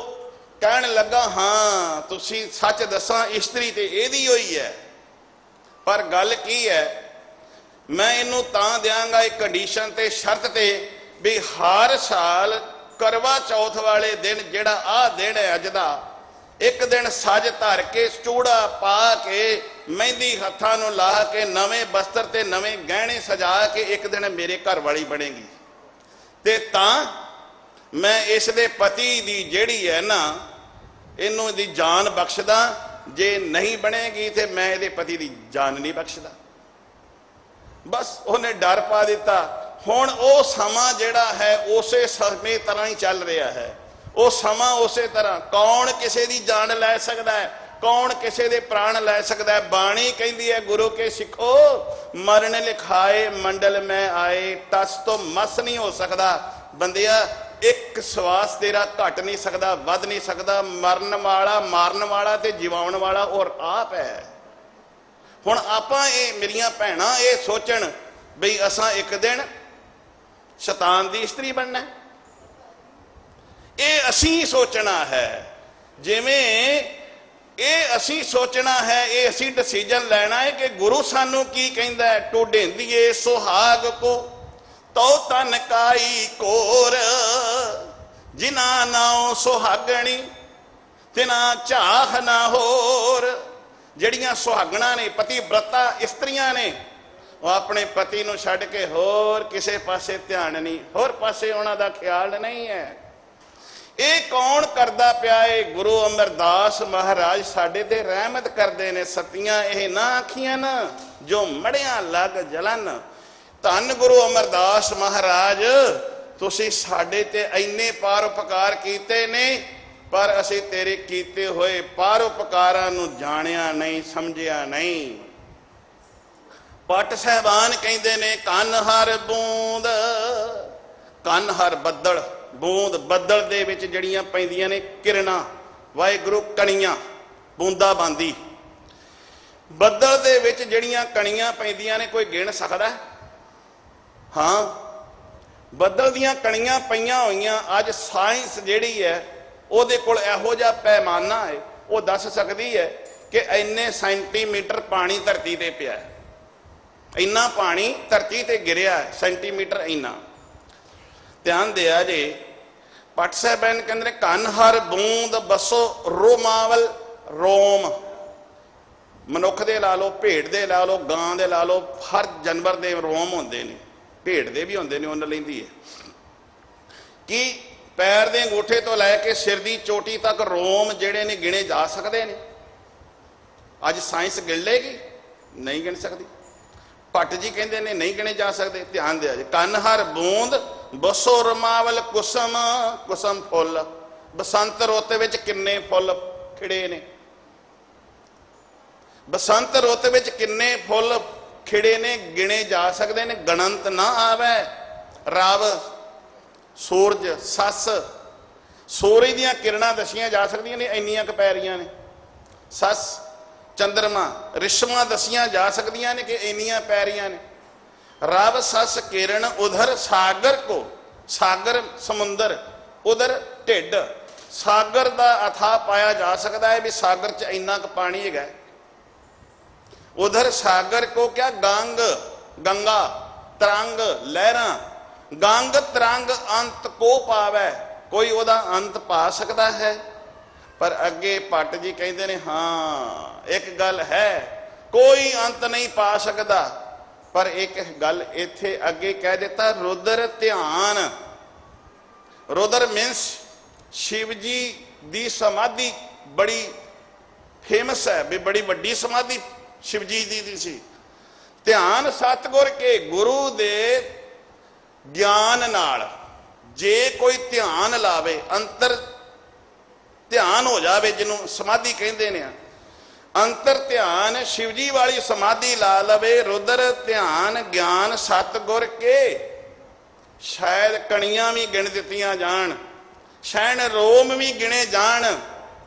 कहण लगा हाँ तुसीं सच दसां इस्त्री ते इहदी होई है, पर गल की है मैं इनू तां देंगा एक कंडीशन ते शर्त ते भी हर साल करवा चौथ वाले दिन जिहड़ा आ दिन है अज दा, एक दिन सज धर के चूड़ा पा के मेहंदी हत्थां नूं ला के नवे बस्तर ते नवे गहने सजा के एक दिन मेरे घर वाली बनेगी ते तां मैं इस दे पति दी जिहड़ी है ना इनू दी जान बख्शदा, जे नहीं बनेगी तो मैं ये पति की जान नहीं बख्शदा। बस उन्हें डर पा दिता। हुण वो समा जिहड़ा है उस समय तरह ही चल रहा है, वो समा उस तरह। कौन किसी की जान लै सकता है, कौन किसी के प्राण लै सकता है। बाणी कहती है गुरु के सिखो मरण लिखाए मंडल में आए, टस तो मस नहीं हो सकता। बंदिया एक श्वास तेरा घट नहीं सकता, वध नहीं सकता। मरण वाला, मारन वाला ते जिवाउण वाला और आप है। हुण आपां मेरियां भैणां ये सोचण बई असां एक दिन शैतान दी इस्त्री बनना, ये असीं सोचना है। जिवें ये असीं सोचना है, ये असीं डिसीजन लेना है कि गुरु सानू की कहंदा है, ढूंढेंदिए सुहाग को तो तन काई कोर, जिना नाओ सुहागणी तिना चाह ना होर। जड़ियां सुहागणा ने, पति व्रता इस्त्रियां ने, वो अपने पति नूं छड्ड के होर किसे पासे ध्यान नहीं, होर पासे उन्हां दा ख्याल नहीं है। ये कौन करदा पिया है? गुरु अमरदास महाराज साडे ते रहमत करदे ने। सतियां ये ना आखियां ना जो मड़ियां लग जलन। धन गुरु अमरदास महाराज, तुसीं साडे ते इन्ने पारोपकार कीते ने, पर असीं तेरे कीते होए पारोपकारां नूं जाणिया नहीं, समझिया नहीं। पट साहबान कहंदे ने कन हर बूंद, कन हर बद्दल, बूंद बद्दल दे विच जड़ियां पैंदियां ने किरणां, वाहिगुरू कणियां, बूंदा बांदी। बद्दल दे विच जड़ियां कणियां पैंदियां ने कोई गिण सकदा? हाँ, बद्दल दियां कणियां पईयां होईयां। अज साइंस जिहड़ी है ਉਹਦੇ ਕੋਲ ਇਹੋ ਜਿਹਾ पैमाना है, वो दस सकती है कि इन्ने सेंटीमीटर पानी धरती ते पिया, इन्ना पानी धरती ते गिरिया है, सेंटीमीटर इन्ना। ध्यान दिया जे, पट साहबान कहते कन हर बूंद बसो रोमावल। रोम मनुख दे ला लो, भेड़ दे ला लो, गां दे ला लो, हर जानवर दे रोम होंदे ने, भेड़ दे भी होंदे ने, उन्न लैंदी है कि पैर के अंगूठे तो लैके सिर की चोटी तक रोम जिहड़े ने गिने जा सकते हैं। अज साइंस गिन लेगी? नहीं गिन सकती। भट्ट जी कहते ने नहीं गिने जा सकते। ध्यान दिया जी, कन हर बूंद बसो रमावल कुसम, कुसम फुल। बसंत रुत विच किन्ने फुल खिड़े ने, बसंत रुत विच किन्ने फुल खिड़े ने, गिने जा सकते ने, गणंत ना आवे। रब, सूरज, सस, सूरज दियां किरणां दसियां जा सकदियां ने, इन्नियां क पैरियां ने। सस, चंद्रमा, रिश्मा दसियां जा सकदियां ने कि इन्नियां पैरियां ने। रब, सस, किरण, उधर सागर को, सागर समुंदर, उधर ढिड, सागर दा अथा पाया जा सकता है भी सागर च इन्ना क पानी है। उधर सागर को क्या, गंग, गंगा, तरंग, लहरां। गंग तरंग अंत को पावै, कोई ओदा अंत पा सकता है? पर अगे भट्ट जी कहते ने हाँ एक गल है, कोई अंत नहीं पा सकता। पर एक गल इत्थे अगे कह दिता, रुद्र ध्यान। रुद्र मीन्स शिव जी दी समाधि बड़ी फेमस है भी, बड़ी वड्डी समाधि शिव जी दी सी। ध्यान सतगुर के गुरु दे ज्ञान नाल जे कोई ध्यान लावे, अंतर ध्यान हो जावे, जिन्हों समाधि कहते ने, अंतर ध्यान शिवजी वाली समाधि ला लवे, रुद्र ध्यान ज्ञान सतगुर के, शायद कणियां भी गिन दित्तियां जान, शायद रोम भी गिने जान।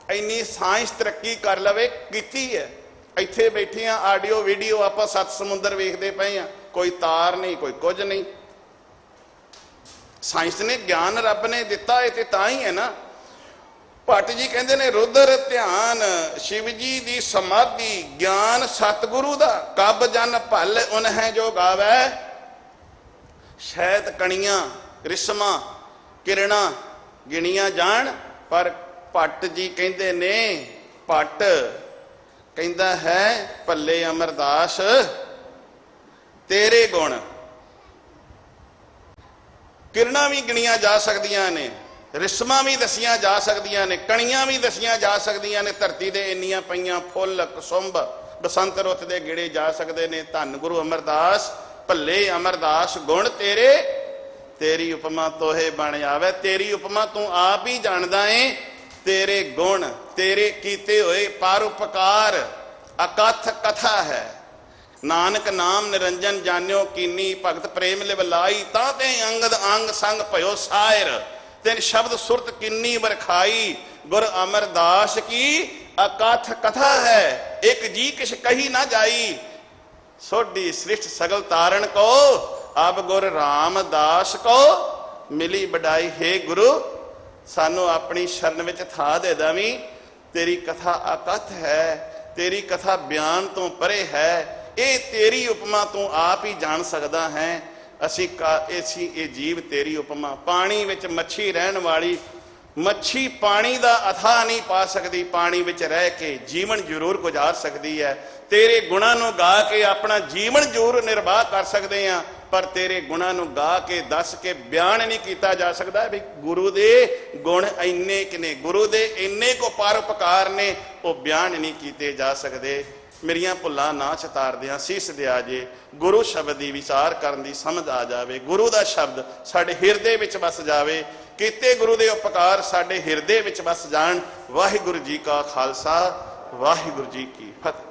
इन्नी साइंस तरक्की कर लवे कीती है। इत्थे बैठियां आडियो वीडियो आपां सत समुंदर वेखदे पए आ, कोई तार नहीं, कोई कुछ नहीं। साइंस ने, ज्ञान रब ने दिता है ते तां ही है ना। भट्ट जी कहते ने रुद्र ध्यान शिव जी दी समाधि, ज्ञान सतगुरु दा, कब जन भल उन है जो गावै। शायद कणियां, रिश्मा, किरणा गिनिया जान, पर भट्ट जी कहते ने, भट्ट कहता है भले अमरदास तेरे गुण। किरणा भी गिनिया जा सकदियां ने, रिश्मा भी दसियां जा सकदियां ने, कणियां भी दसियां जा सकदियां ने, धरती दे इन्नियां पईयां फुल कुसुंब बसंत रुत दे गिणे जा सकते ने। धन गुरु अमरदास भले अमरदास गुण तेरे, तेरी उपमा तोहे बन आवे। तेरी उपमा तू आप ही जानदा है, तेरे गुण, तेरे कीते हुए पारोपकार अकथ कथा है। नानक नाम निरंजन जान्यो कीनी, भगत प्रेम लिव लाई, ताते अंगद अंग संग भयो सायर, तेन शब्द सुरत किन्नी बरखाई। गुर अमरदास की अकथ कथा है, एक जी किश कही ना जाई, सोडी सृष्ट सगल तारण को, अब गुर रामदास को मिली बड़ाई। हे गुरु सानू अपनी शरण विच था दे दवीं। तेरी कथा अकथ है, तेरी कथा बयान तो परे है, ये तेरी उपमा तू आप ही जान सकदा है। असी ये जीव तेरी उपमा। पानी विच मच्छी रहन वाली मच्छी पानी का अथाह नहीं पा सकती, पानी विच रह के जीवन जरूर गुजार सकती है। तेरे गुणां नूं गा के अपना जीवन जरूर निर्वाह कर सकते हैं, पर तेरे गुणां नूं गा के दस के बयान नहीं किया जा सकता भी गुरु दे गुण इन्ने कि ने, गुरु दे इन्ने को परोपकार ने, वो बयान नहीं किए जा सकते। मेरिया भुल्लां ना चितारदियां सीस दिया जे, गुरु शब्द की विचार करने की समझ आ जाए, गुरु का शब्द साडे हिरदे विच बस जाए, किते गुरु के उपकार साडे हिरदे विच बस जान। वाहिगुरु जी का खालसा, वाहिगुरु जी की फतेह।